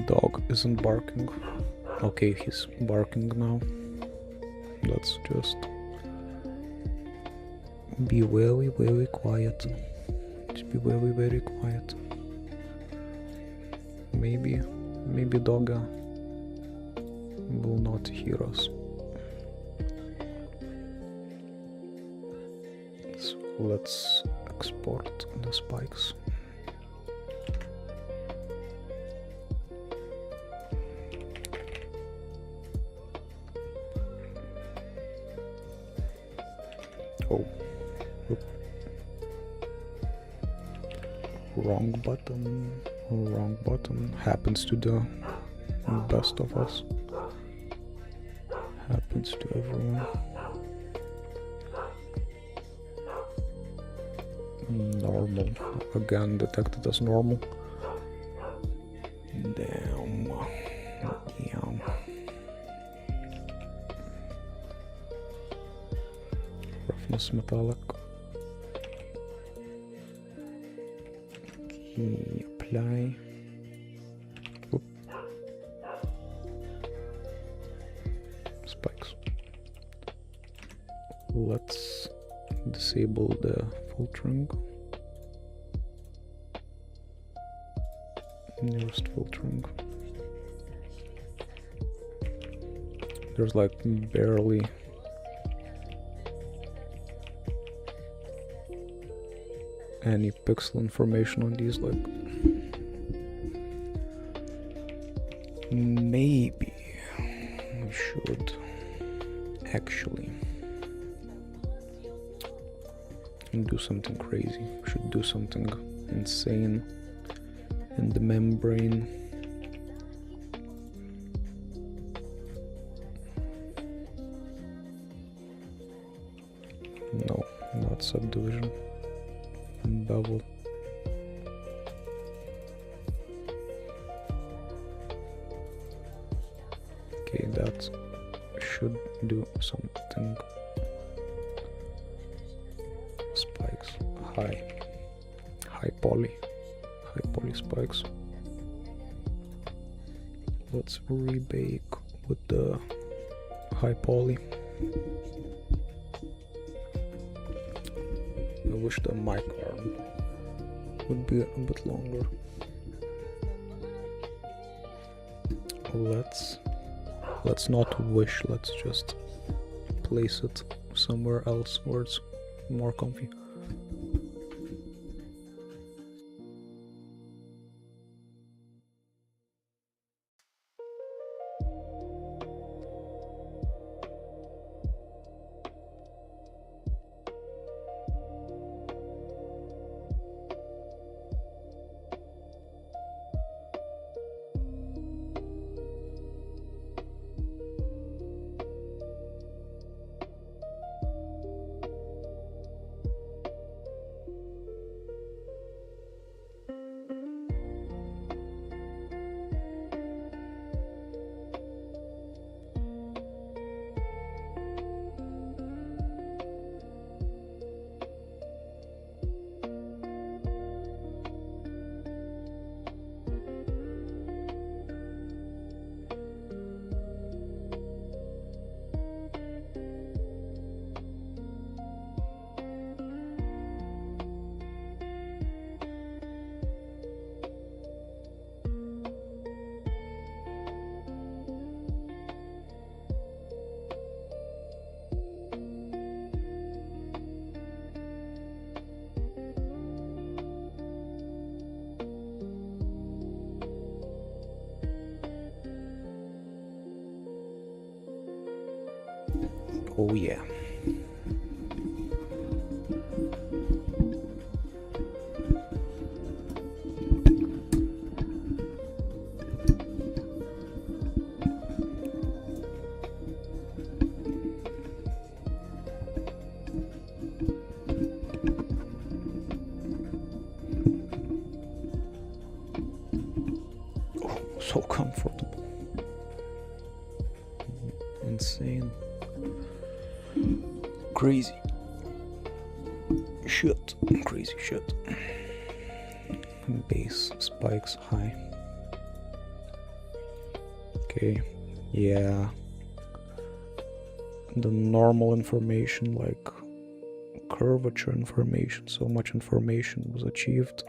Dog isn't barking. Okay, he's barking now. Let's just be very, very quiet. Just be very, very quiet. Maybe Dogga will not hear us. So let's export the spikes. Oh, oop. Wrong button. Happens to the best of us. Happens to everyone. Normal. Again detected as normal. Damn. Roughness metallic. Okay, apply. Oop. Spikes. Let's disable the filtering. Nearest filtering. There's like barely any pixel information on these, like maybe we should actually do something crazy. We should do something insane in the membrane. No, not subdivision. Bevel. Okay, that should do something. Spikes. High poly spikes. Let's rebake with the high poly. I wish the mic arm would be a bit longer. Let's not wish, let's just place it somewhere else where it's more comfy. Oh yeah. Oh, so comfortable. Insane. Crazy shit. Crazy shit. Base spikes high. Okay, yeah. The normal information, like curvature information, so much information was achieved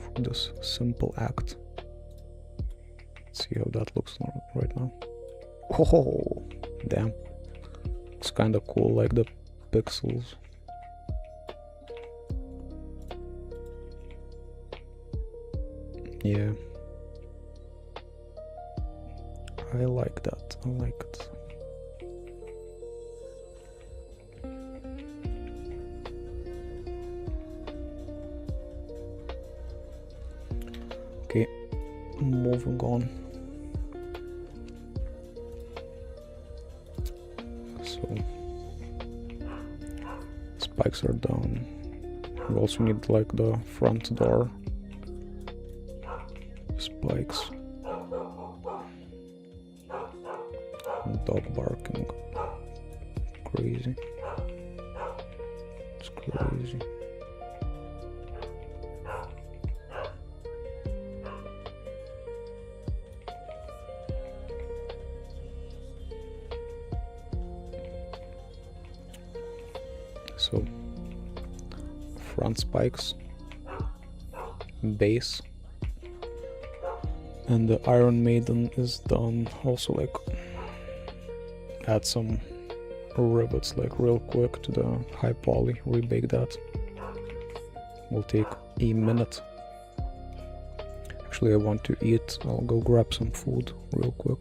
from this simple act. Let's see how that looks right now. Oh, damn. Looks kinda cool, like the pixels. Yeah. I like that. I like it. Okay, moving on. So, spikes are down. We also need like the front door spikes. Dog barking. Crazy. It's crazy. So, front spikes, base, and the Iron Maiden is done. Also, like, add some rivets like real quick to the high poly, rebake that. Will take a minute. Actually, I want to eat. I'll go grab some food real quick.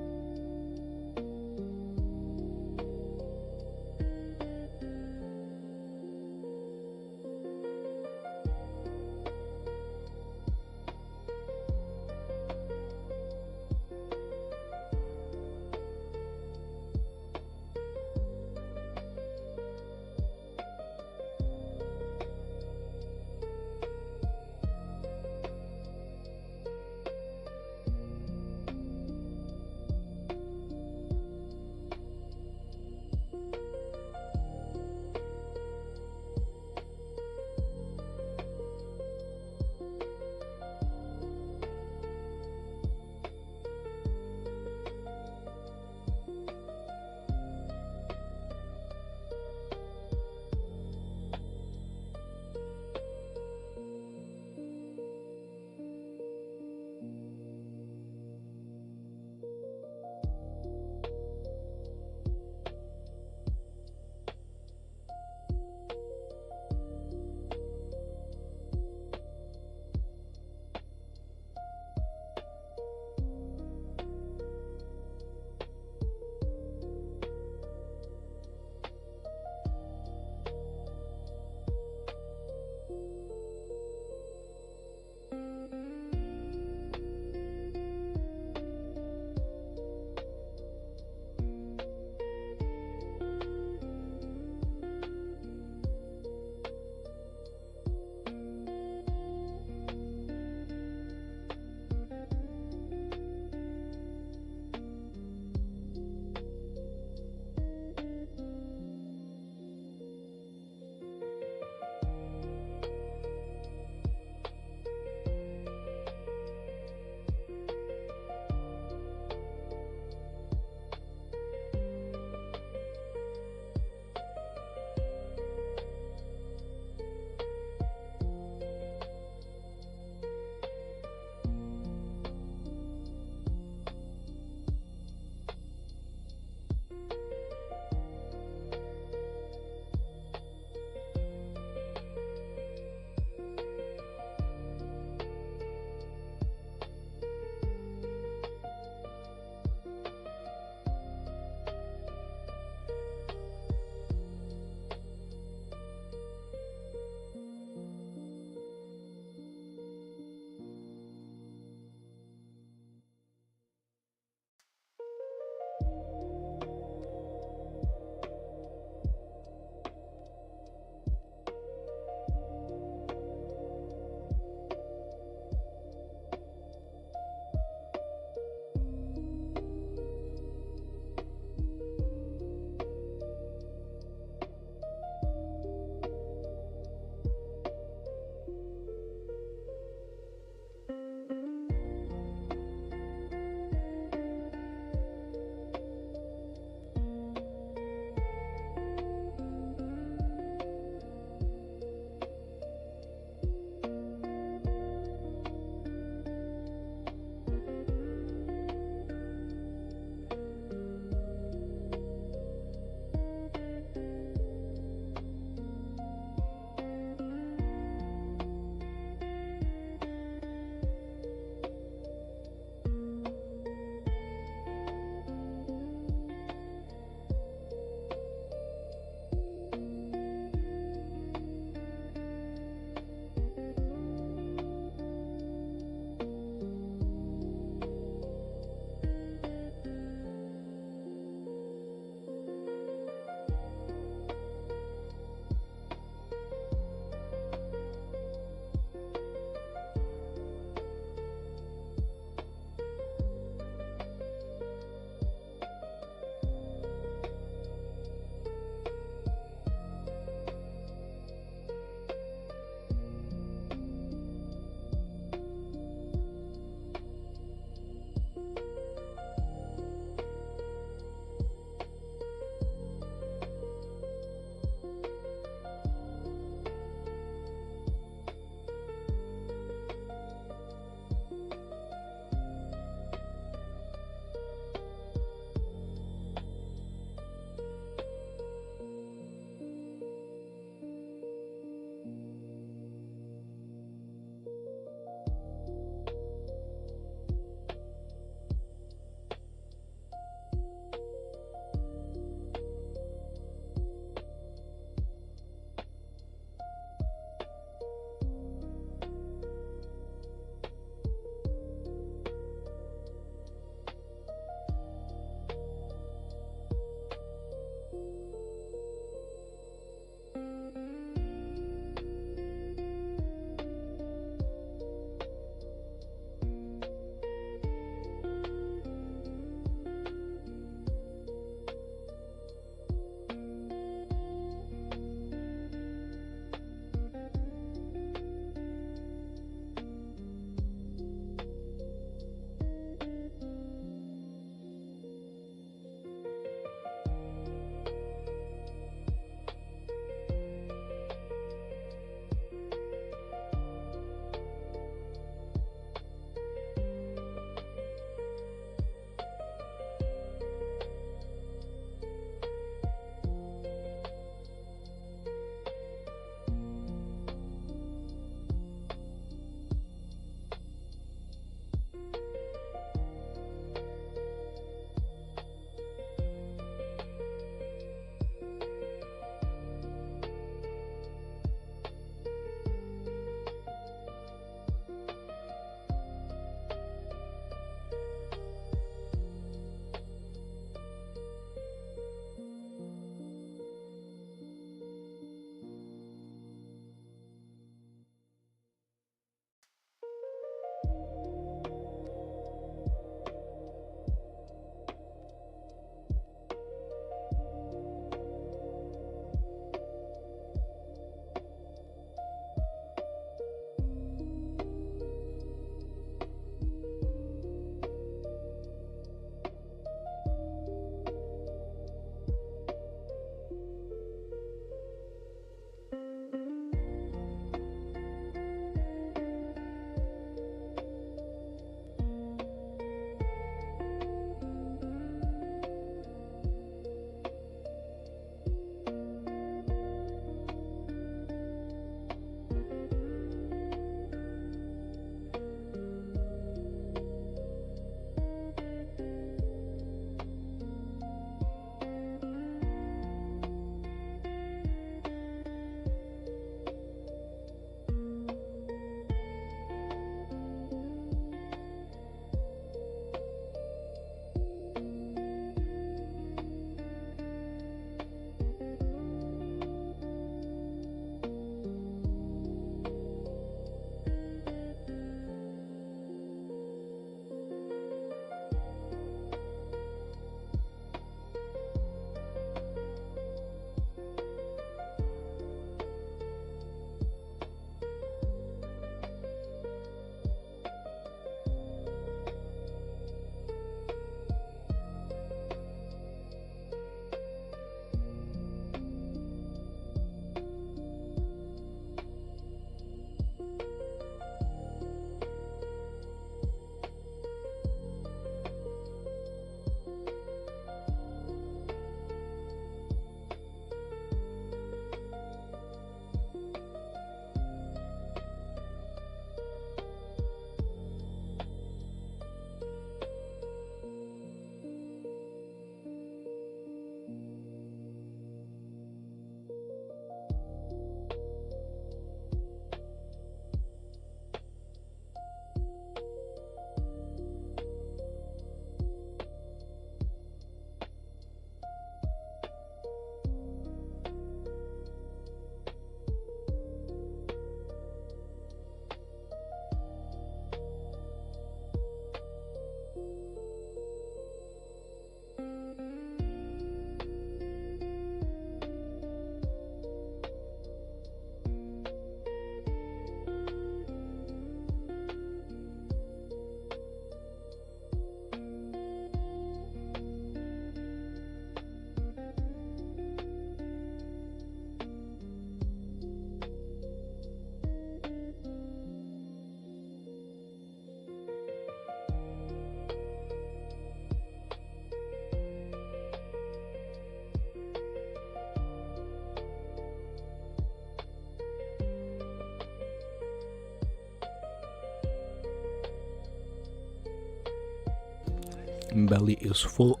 belly is full.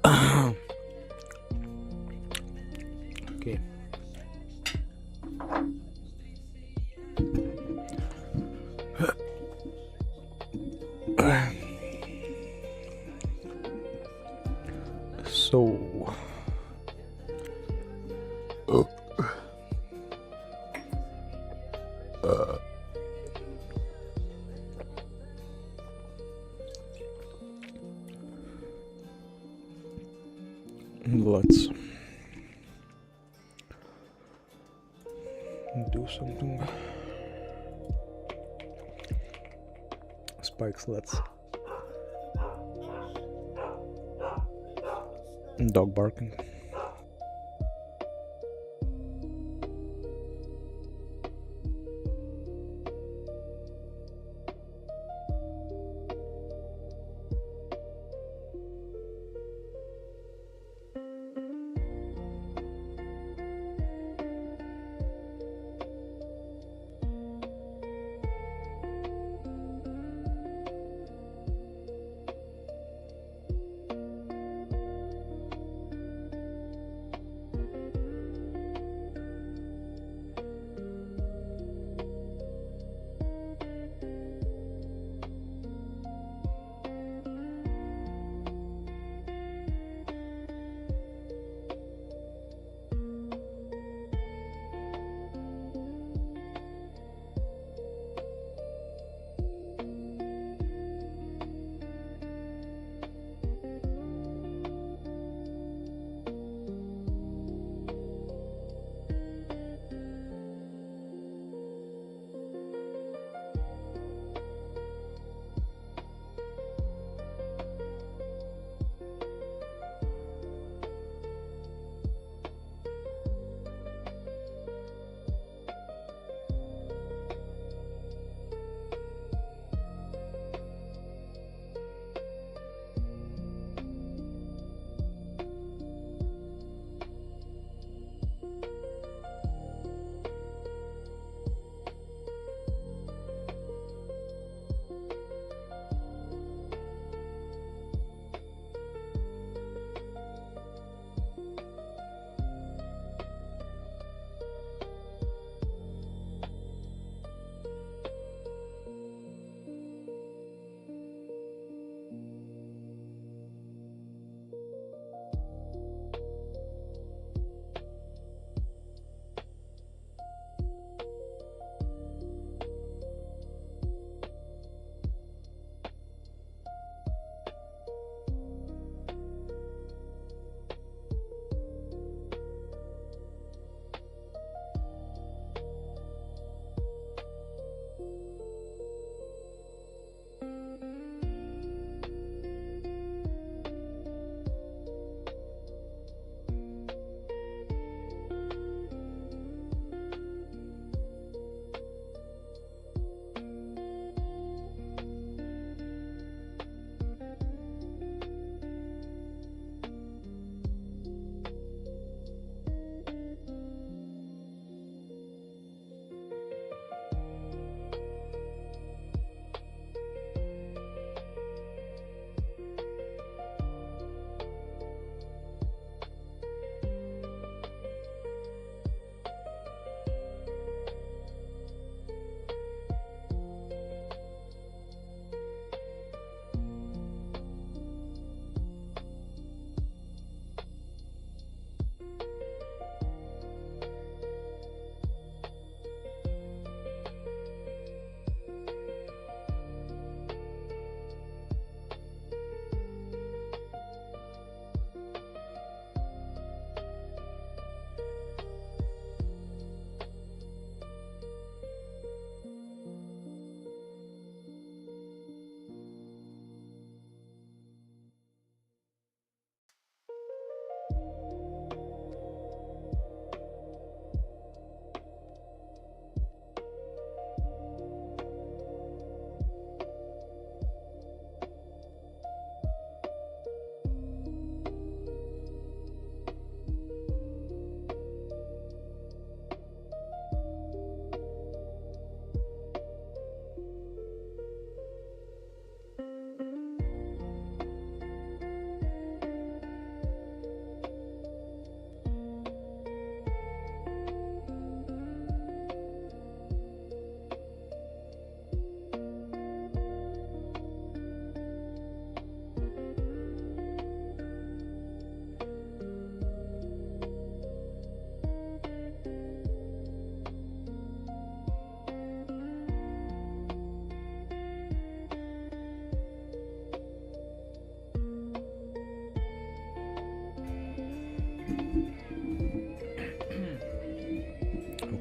Okay. So let's do something. Spikes, let's dog barking.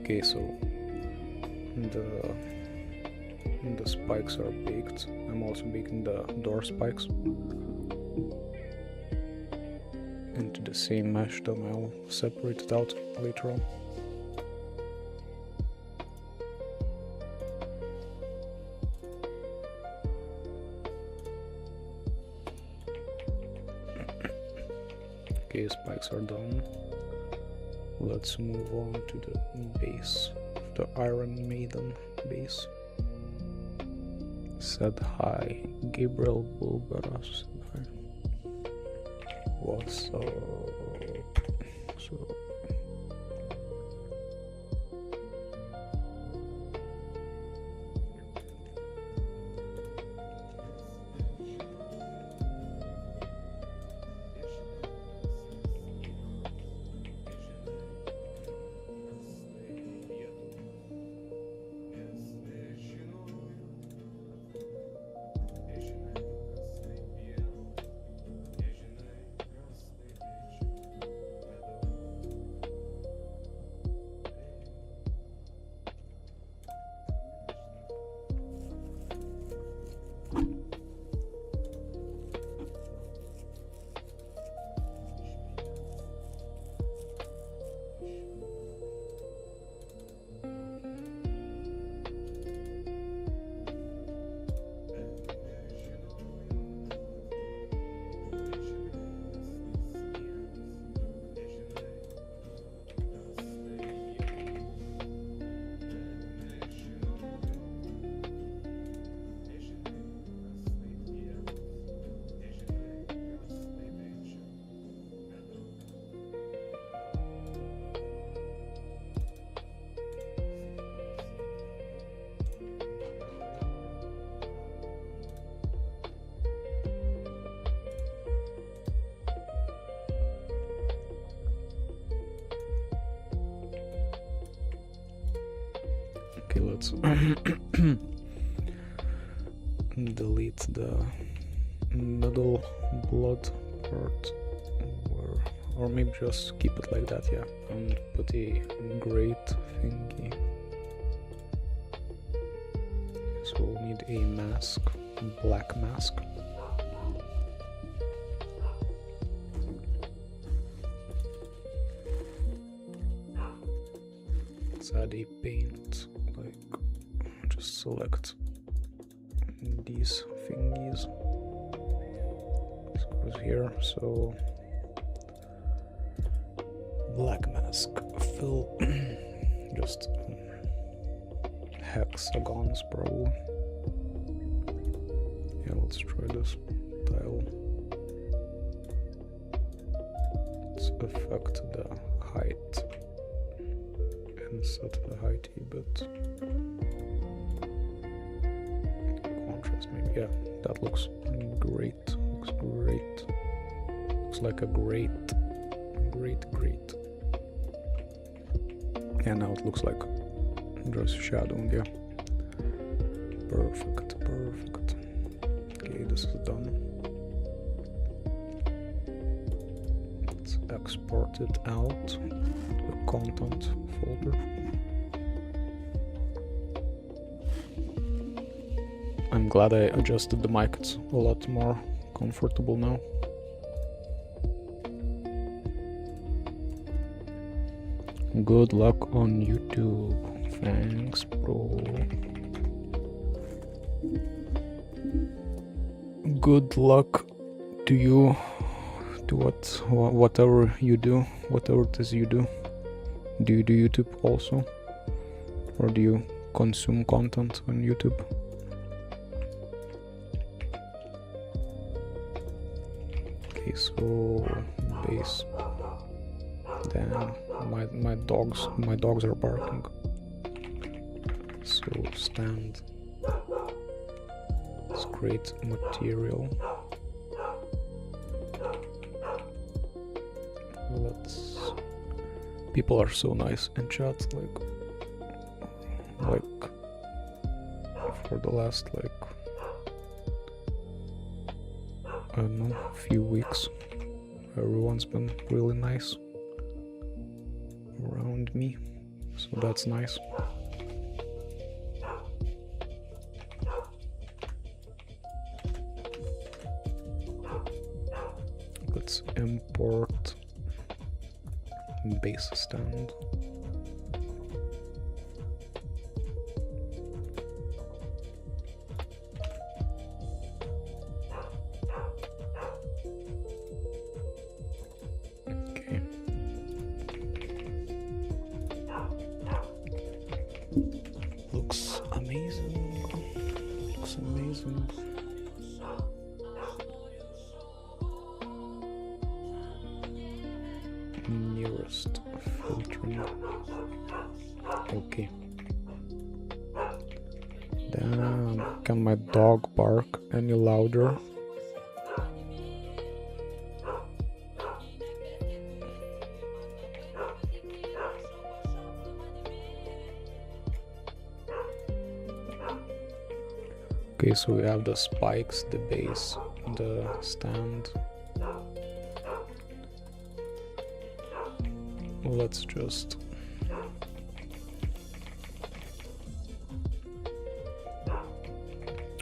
Okay, so the spikes are baked. I'm also baking the door spikes into the same mesh, then I'll separate it out later on. Okay, spikes are done. Let's move on to the base, the Iron Maiden base. Said hi, Gabriel Bulgaras. What's up? So okay, let's delete the middle blood part, or maybe just keep it like that, yeah, and put a great thingy. So we'll need a mask, black mask. Let's add a paint, like just select these thingies. This goes here, so black mask, fill just hexagons probably. Yeah, let's try this tile. Let's affect the height and set the height a bit. Contrast maybe, yeah, that looks great, looks great. Looks like a great. And now it looks like just shadowing, yeah. Perfect. Okay, this is done. Let's export it out to the content folder. I'm glad I adjusted the mic, it's a lot more comfortable now. Good luck on YouTube. Thanks, bro. Good luck to you, to whatever you do, whatever it is you do. Do you do YouTube also? Or do you consume content on YouTube? Okay, so base. Damn, my dogs are barking. So stand. Let's create material. People are so nice in chat, like for the last I don't know, few weeks. Everyone's been really nice around me. So that's nice. Let's import base stand. Okay. Looks amazing. Looks amazing. Nearest filtering. Okay. Damn, can my dog bark any louder? Okay, so we have the spikes, the base, the stand. Let's just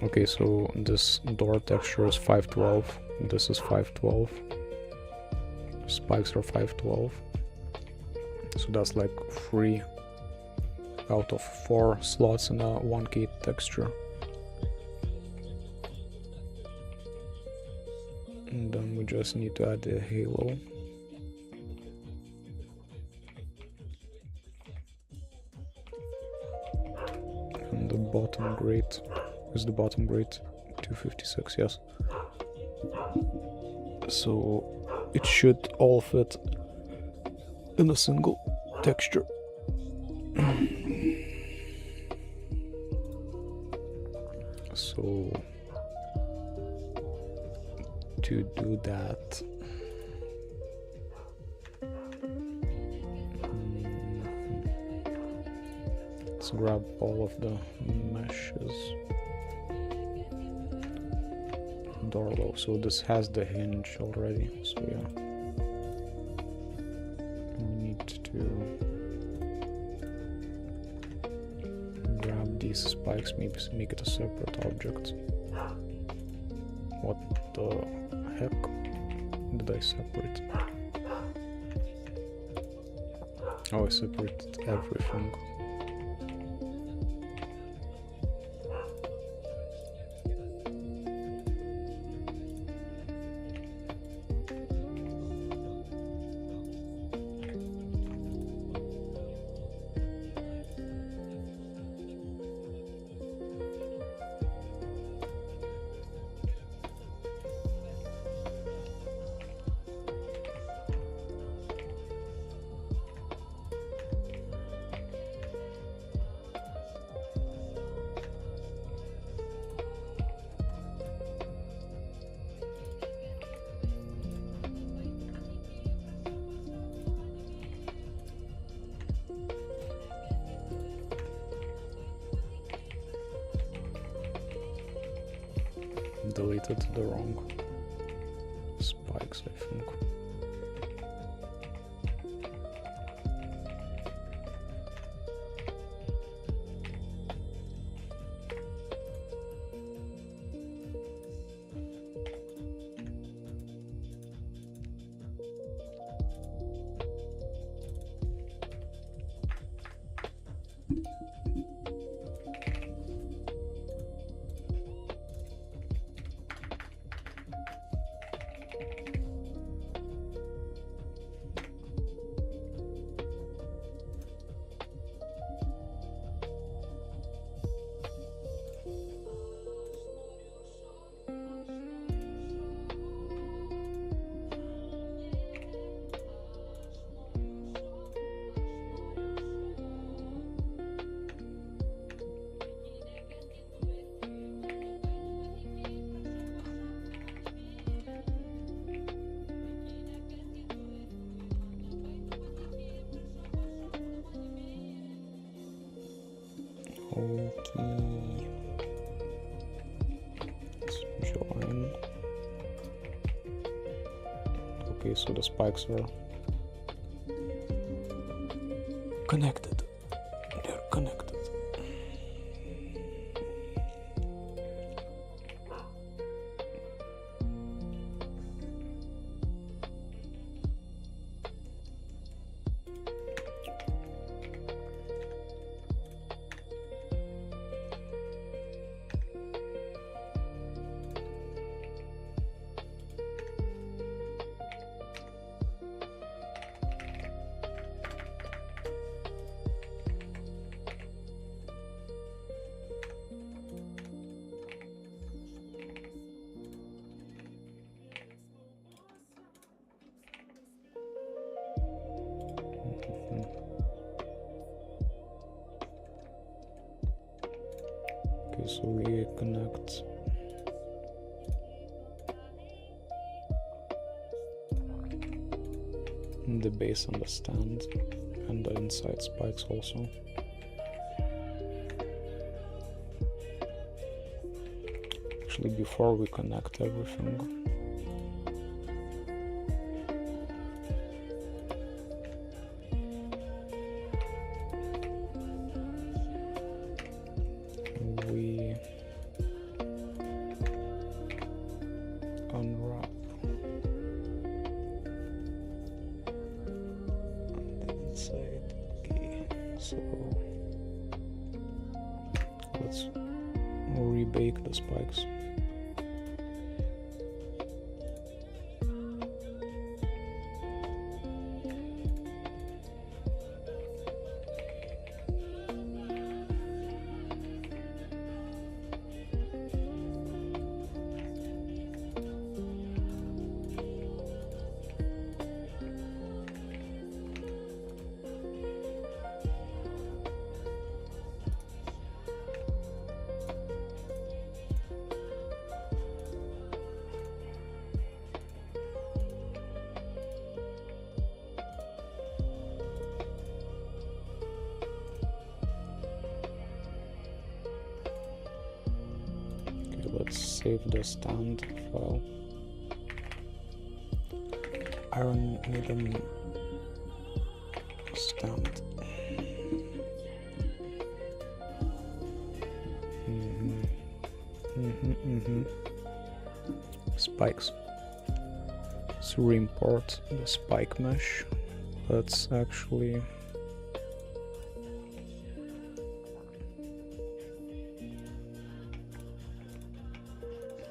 okay, so this door texture is 512, this is 512, spikes are 512, so that's like 3 out of 4 slots in a 1K texture. And then we just need to add the halo. And the bottom grate is the bottom grate 256, yes. So it should all fit in a single texture. So to do that, let's grab all of the meshes. Door low, so this has the hinge already, so yeah, we need to grab these spikes, maybe make it a separate object. What the heck did I separate? Oh, I separated everything. Deleted the wrong spikes, I think. Okay. Let's join. Okay, so the spikes are connected. connected. Okay, so we connect the base and the stand and the inside spikes also. Actually, before we connect everything, we unwrap on the inside. Okay, so let's rebake the spikes. Let's save the stand file. Iron Maiden stand. Spikes. Let's re-import the spike mesh. Let's actually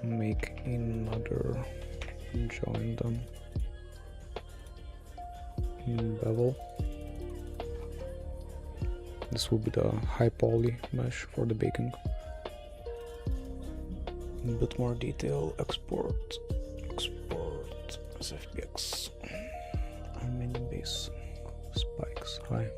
make another join them in bevel. This will be the high poly mesh for the baking. A bit more detail. Export as FBX. Iron Maiden base spikes high.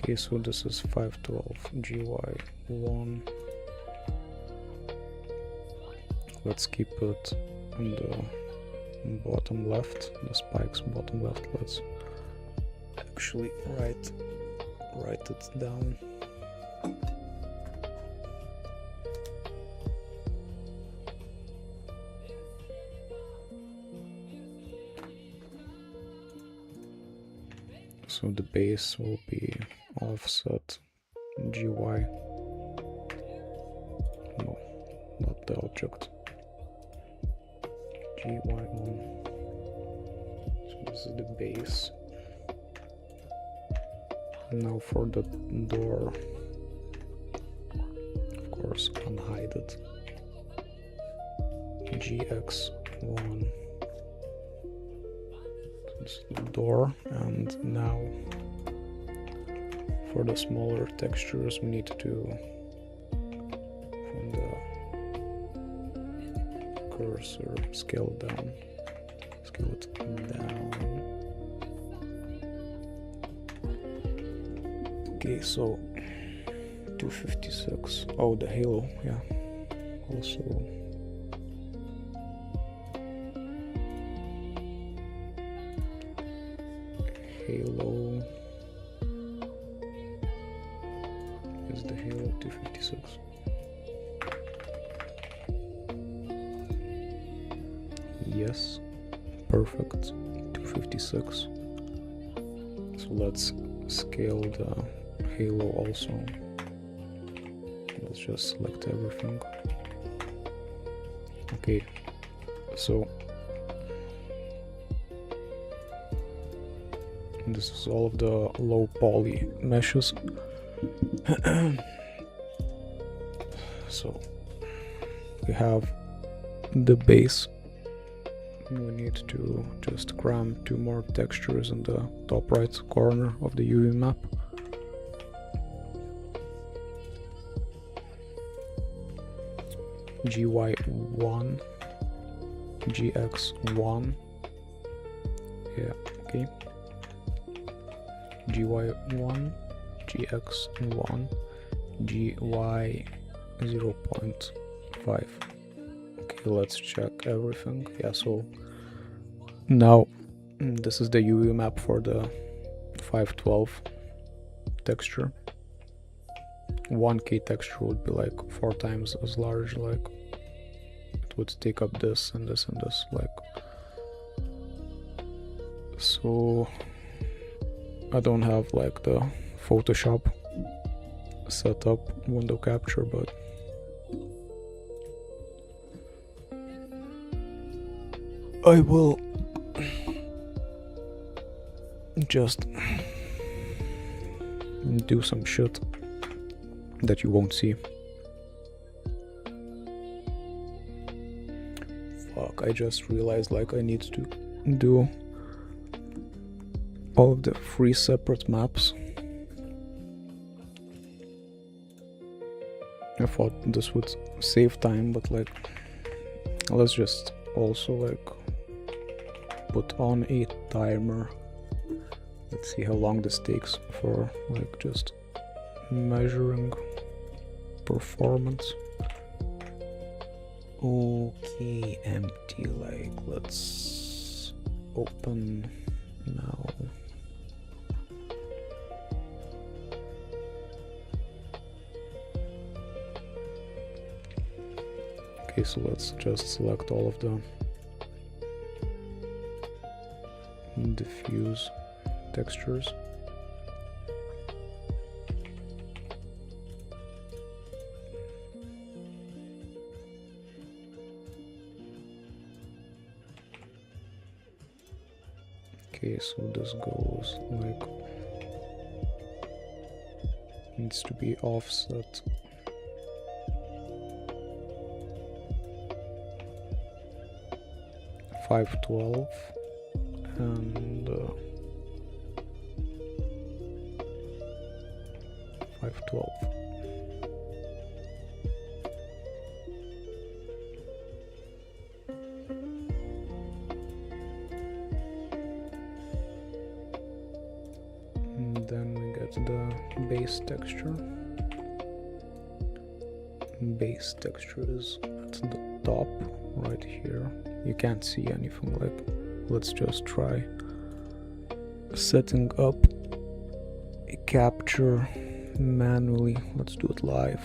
Okay, so this is 512 GY1. Let's keep it in the bottom left, the spikes bottom left. Let's actually write it down. So the base will be offset GY. No, not the object. GY1. So this is the base. Now for the door, of course, unhide it. GX1. This is the door, and now for the smaller textures we need to from the cursor scale it down. Okay, so 256. Oh, the halo, yeah. Also halo is the halo 256. Yes, perfect. 256. So let's scale the halo also. Let's just select everything. Okay, so this is all of the low poly meshes. So we have the base. We need to just cram 2 more textures in the top right corner of the UV map. GY1, GX1, yeah, okay. GY1, GX1, GY 0.5. Okay, let's check everything. Yeah, so now this is the UV map for the 512 texture. 1K texture would be like 4 times as large, like it would take up this and this and this, like. So I don't have like the Photoshop set up window capture, but I will just do some shit that you won't see. Fuck, I just realized like I need to do all of the 3 separate maps. I thought this would save time, but like let's just also like put on a timer. Let's see how long this takes for like just measuring performance. Okay, empty, like let's open now. Okay, so let's just select all of the diffuse textures. Okay, so this goes like, needs to be offset. .512 and 512. And then we get the base texture. Base texture is at the top right here. You can't see anything, like let's just try setting up a capture manually. Let's do it live.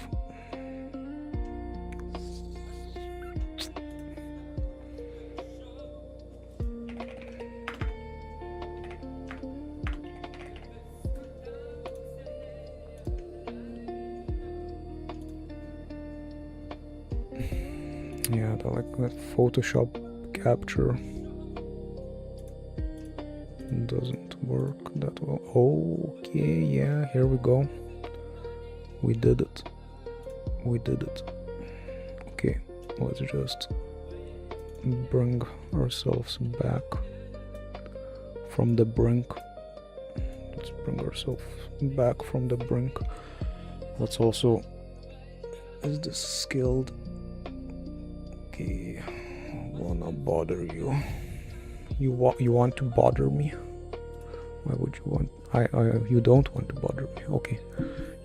Yeah, like that Photoshop capture doesn't work that well. Okay, yeah, here we go. We did it. We did it. Okay, let's just bring ourselves back. from the brink. Let's bring ourselves back from the brink. Let's also... Is this skilled? Okay, I wanna bother you. You want to bother me? Why would you want... you don't want to bother me. Okay,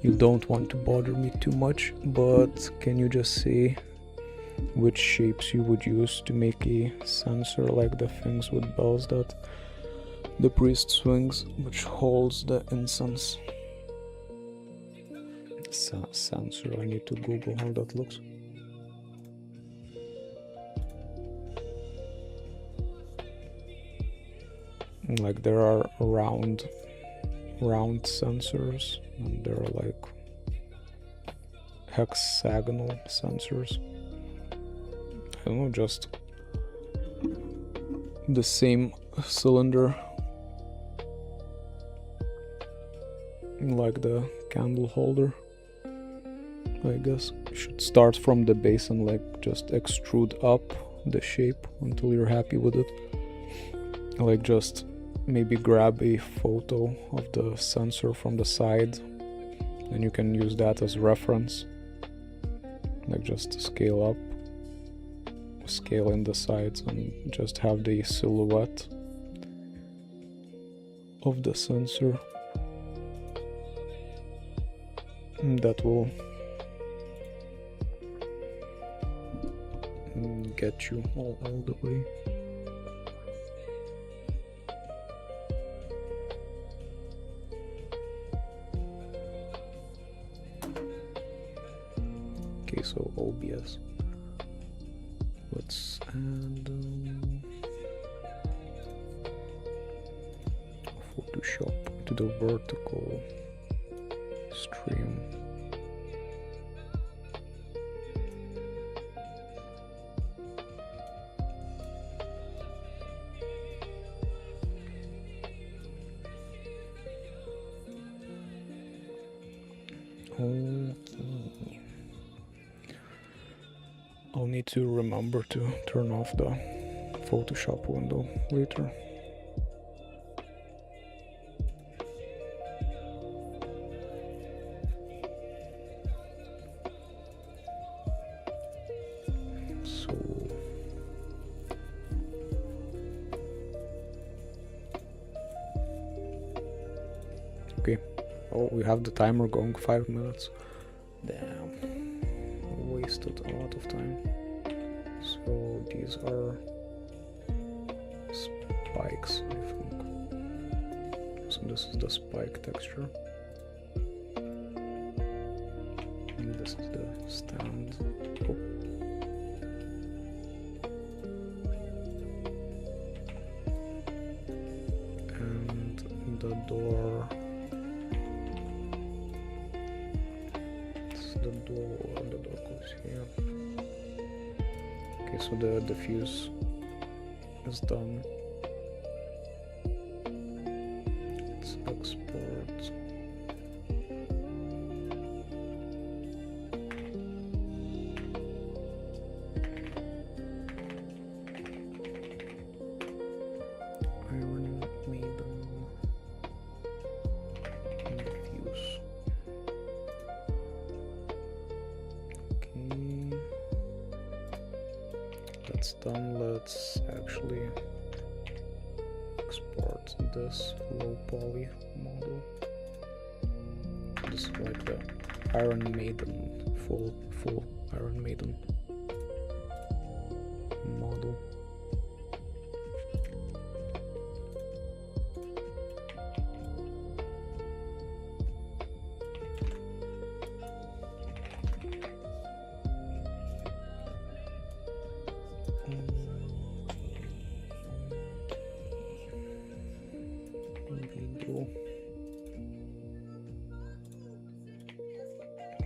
you don't want to bother me too much, but can you just say which shapes you would use to make a censer, like the things with bells that the priest swings, which holds the incense? Censer, I need to Google how that looks. Like there are round censers, and there are like hexagonal censers. I don't know, just the same cylinder, like the candle holder. I guess you should start from the base and like just extrude up the shape until you're happy with it. Like just maybe grab a photo of the censer from the side, and you can use that as reference. Like just scale up, scale in the sides, and just have the silhouette of the censer. That will get you all the way. Okay, so OBS. Let's add Photoshop to the vertical stream. Okay. I'll need to remember to turn off the Photoshop window later. So okay. Oh, we have the timer going 5 minutes. Damn. Wasted a lot of time. So these are spikes, I think. So this is the spike texture. And this is the stand. Oh. And the door. The door goes here. Okay, so the diffuse is done. Let's export. Iron Maiden diffuse. That's done. Let's actually export this low poly model. This is like the Iron Maiden, full Iron Maiden model.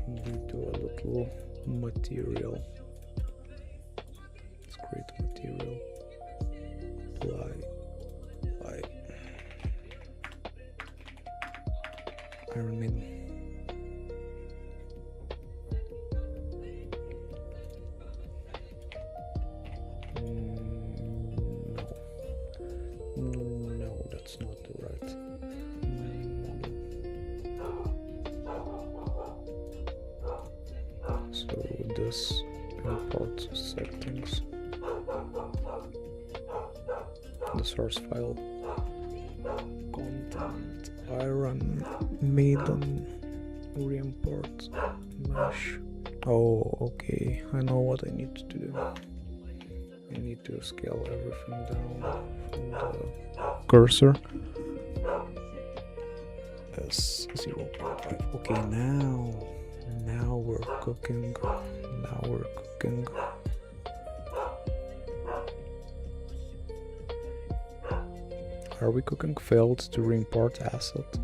We do a little material. Let's create material. Apply. Iron Maiden. No, that's this import settings, the source file, content, iron maiden, reimport mesh. Oh, okay, I know what I need to do. I need to scale everything down from the cursor. S0.5. Okay, now we're cooking. Now we're cooking. Are we cooking? Failed to reimport asset.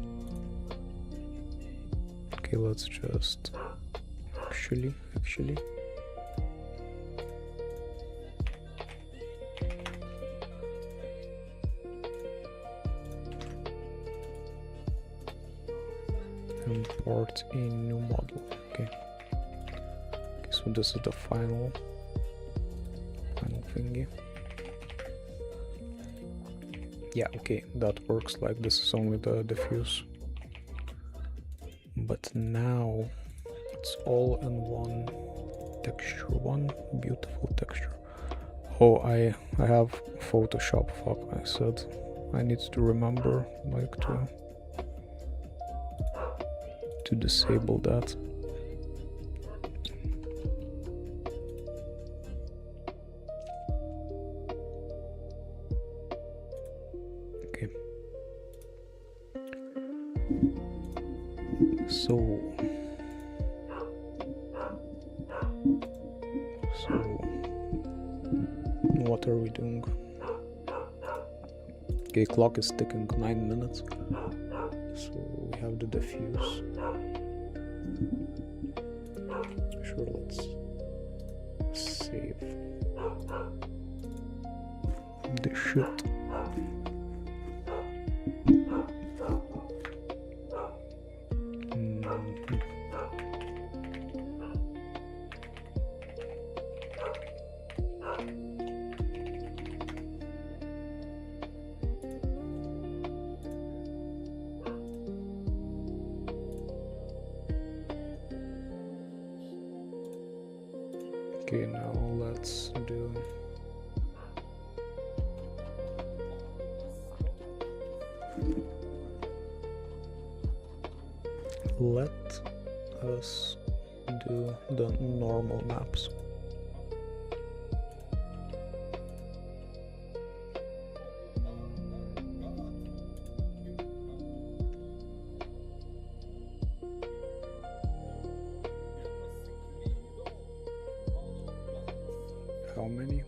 Okay, let's just actually import a new model. Okay, so this is the final thingy. Yeah, okay, that works. Like, this is only the diffuse, but now it's all in one texture, one beautiful texture. Oh, I have Photoshop. Fuck, I said I need to remember, like, to disable that. Okay, so what are we doing? Okay, clock is ticking, 9 minutes. So we have the diffuse. Sure, let's save the shit. Okay, now let's do the normal maps. How many?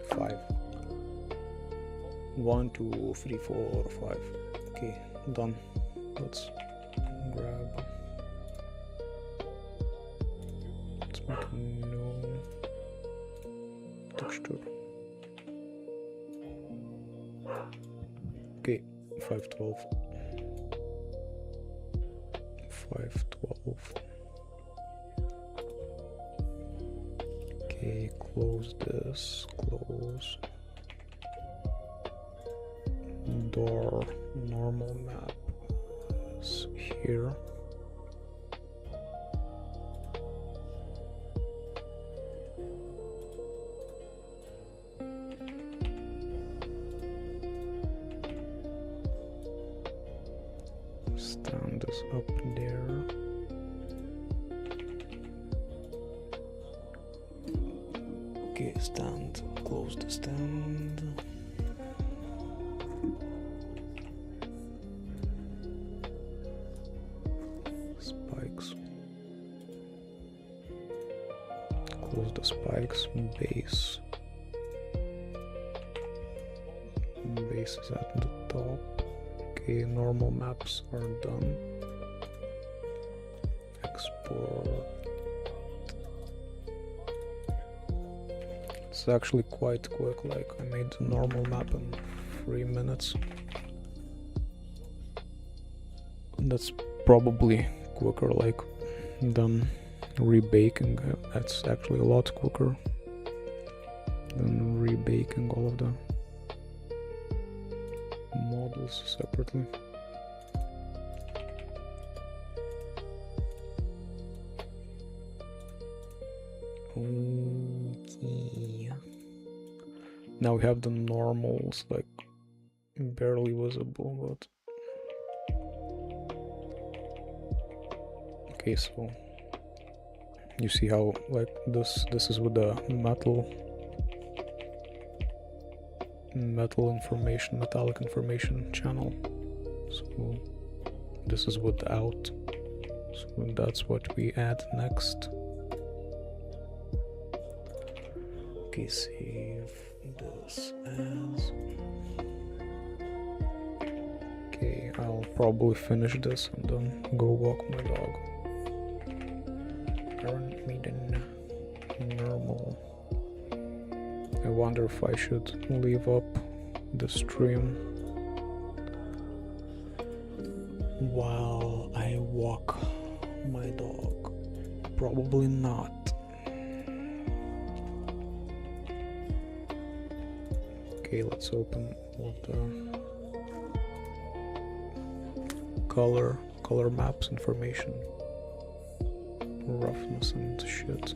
5. 1, 2, 3, 4, 5. Okay, done. Let's grab. Let's make a new texture. Okay, 512. 512. Okay, close this, close. Door, normal map is here. Stand is up there. Okay, stand, close the stand. Spikes. Close the spikes. Base. Base is at the top. Okay, normal maps are done. Export. It's actually quite quick, like I made the normal map in 3 minutes. That's probably quicker, like, than rebaking. That's actually a lot quicker than rebaking all of the models separately. Now we have the normals, like barely visible, but okay, so you see how like this is with the metallic information channel. So this is without, so that's what we add next. Okay, save this as. Okay, I'll probably finish this and then go walk my dog. Iron Maiden normal. I wonder if I should leave up the stream while I walk my dog. Probably not. Okay, let's open all the color maps information, roughness and shit.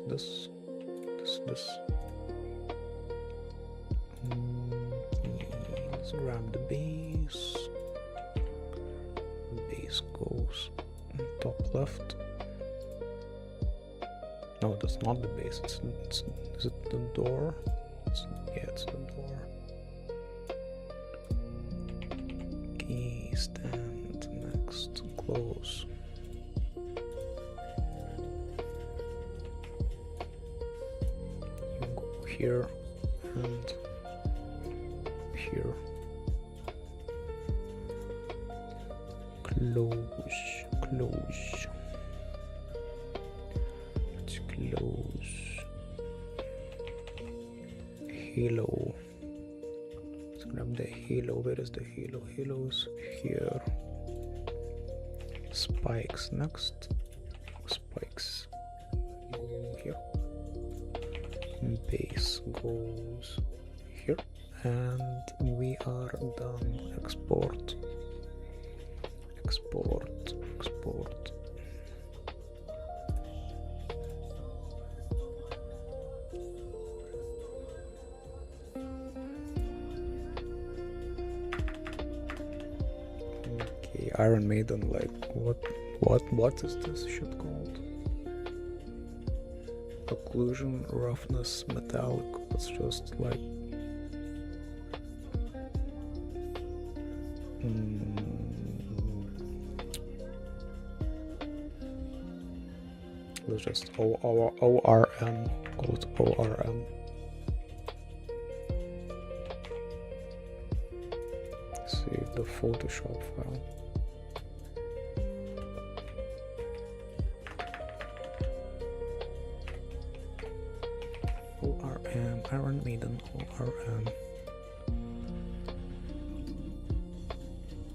This. Okay, let's grab the base. Base goes top left. No, that's not the base. Is it the door? Yeah, it's the door. Okay, stand next. Close. You go here and here. Close. Let's close. Halo. Let's grab the halo. Where is the halo? Halo's here. Spikes next. Spikes go here. Base goes here. And we are done. Export. Okay, Iron Maiden, like what is this shit called? Occlusion, roughness, metallic. It's just like it's just ORM. Call it ORM. Save the Photoshop file. ORM, Iron Maiden, ORM.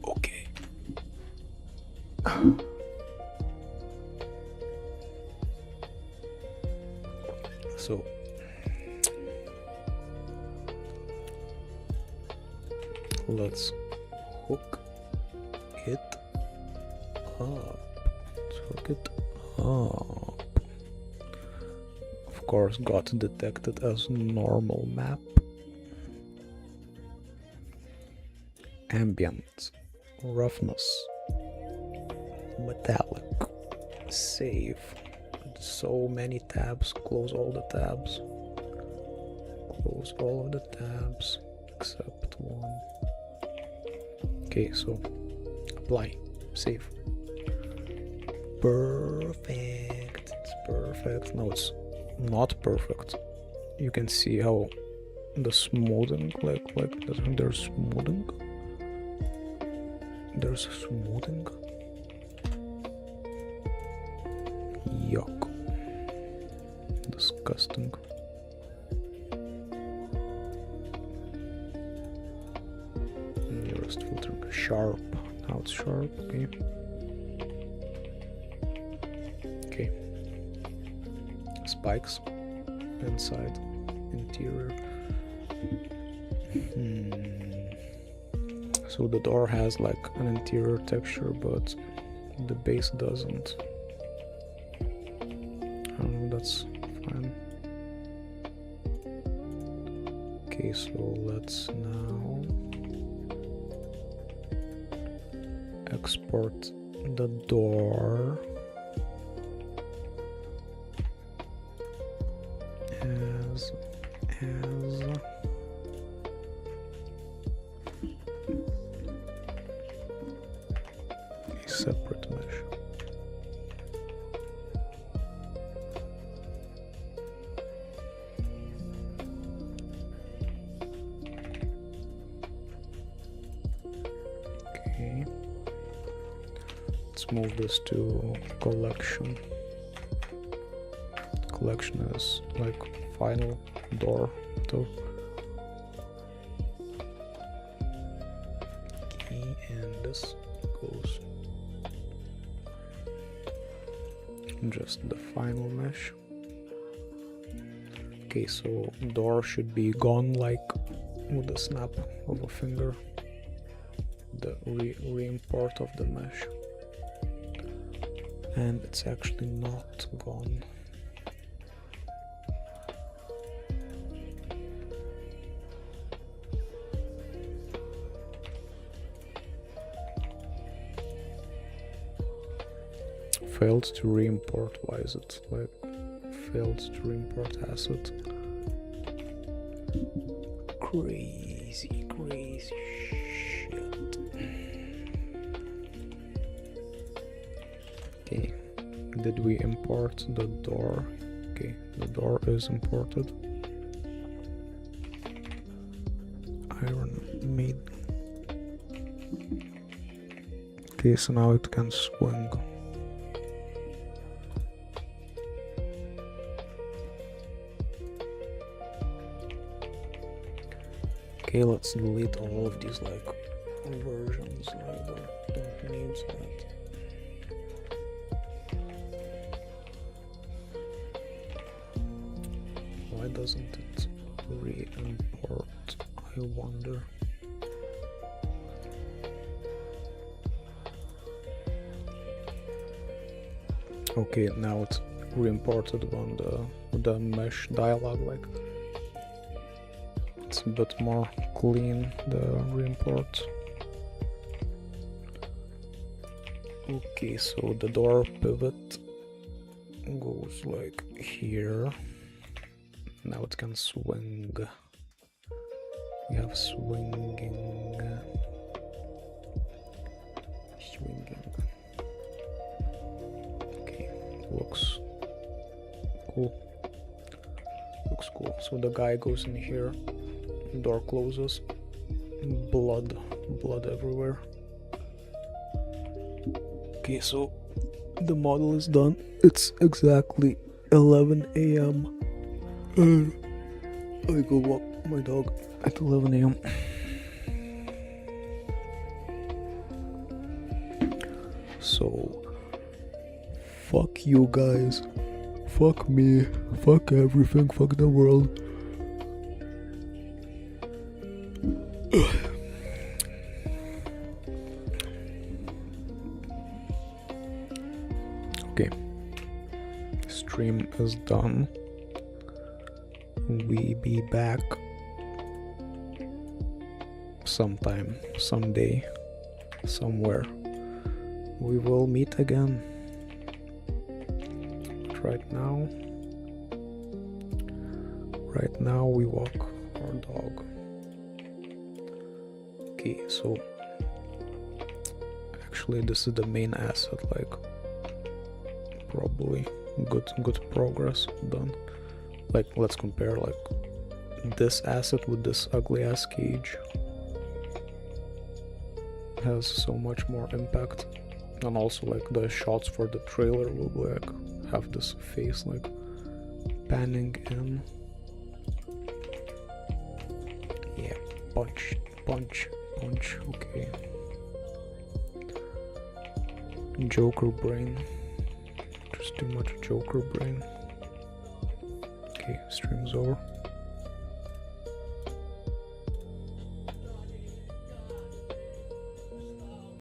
Okay. So let's hook it up. Of course, got detected as normal map. Ambient, roughness, metallic, save. So many tabs. Close all the tabs. Close all of the tabs except one. Okay, so apply, save. Perfect. It's perfect. No, it's not perfect. You can see how the smoothing, like there's smoothing. There's smoothing. Yuck. Disgusting. Nearest filtering sharp. Now it's sharp. Okay. Spikes inside interior. So So the door has like an interior texture, but the base doesn't. I don't know, that's fine. Okay, so let's now export the door as a separate mesh. Okay, let's move this to collection. Collection is like final door too. Okay, and this goes just the final mesh. Okay, so door should be gone like with the snap of a finger. The re-import of the mesh, and it's actually not gone. Failed to re-import. Why is it like failed to re-import asset? Crazy shit. Okay, did we import the door? Okay, the door is imported. Iron made. Okay, so now it can swing. Okay, let's delete all of these like versions. I don't need that. Why doesn't it re-import? I wonder. Okay, now it's re-imported on the mesh dialog. Like, it's a bit more clean, the re-import. Okay, so the door pivot goes like here. Now it can swing. We have swinging. Okay, looks cool. Looks cool. So the guy goes in here. Door closes. Blood everywhere. Okay, so the model is done. It's exactly 11 a.m. I go walk my dog at 11 a.m. So, fuck you guys. Fuck me. Fuck everything. Fuck the world. Okay, stream is done. We be back sometime, someday, somewhere. We will meet again. But right now we walk our dog. Okay, so actually this is the main asset, like probably good progress done. Like, let's compare like this asset with this ugly ass cage. It has so much more impact, and also like the shots for the trailer will like have this face like panning in. Yeah, punch. Okay. Joker brain. Just too much Joker brain. Okay, stream's over.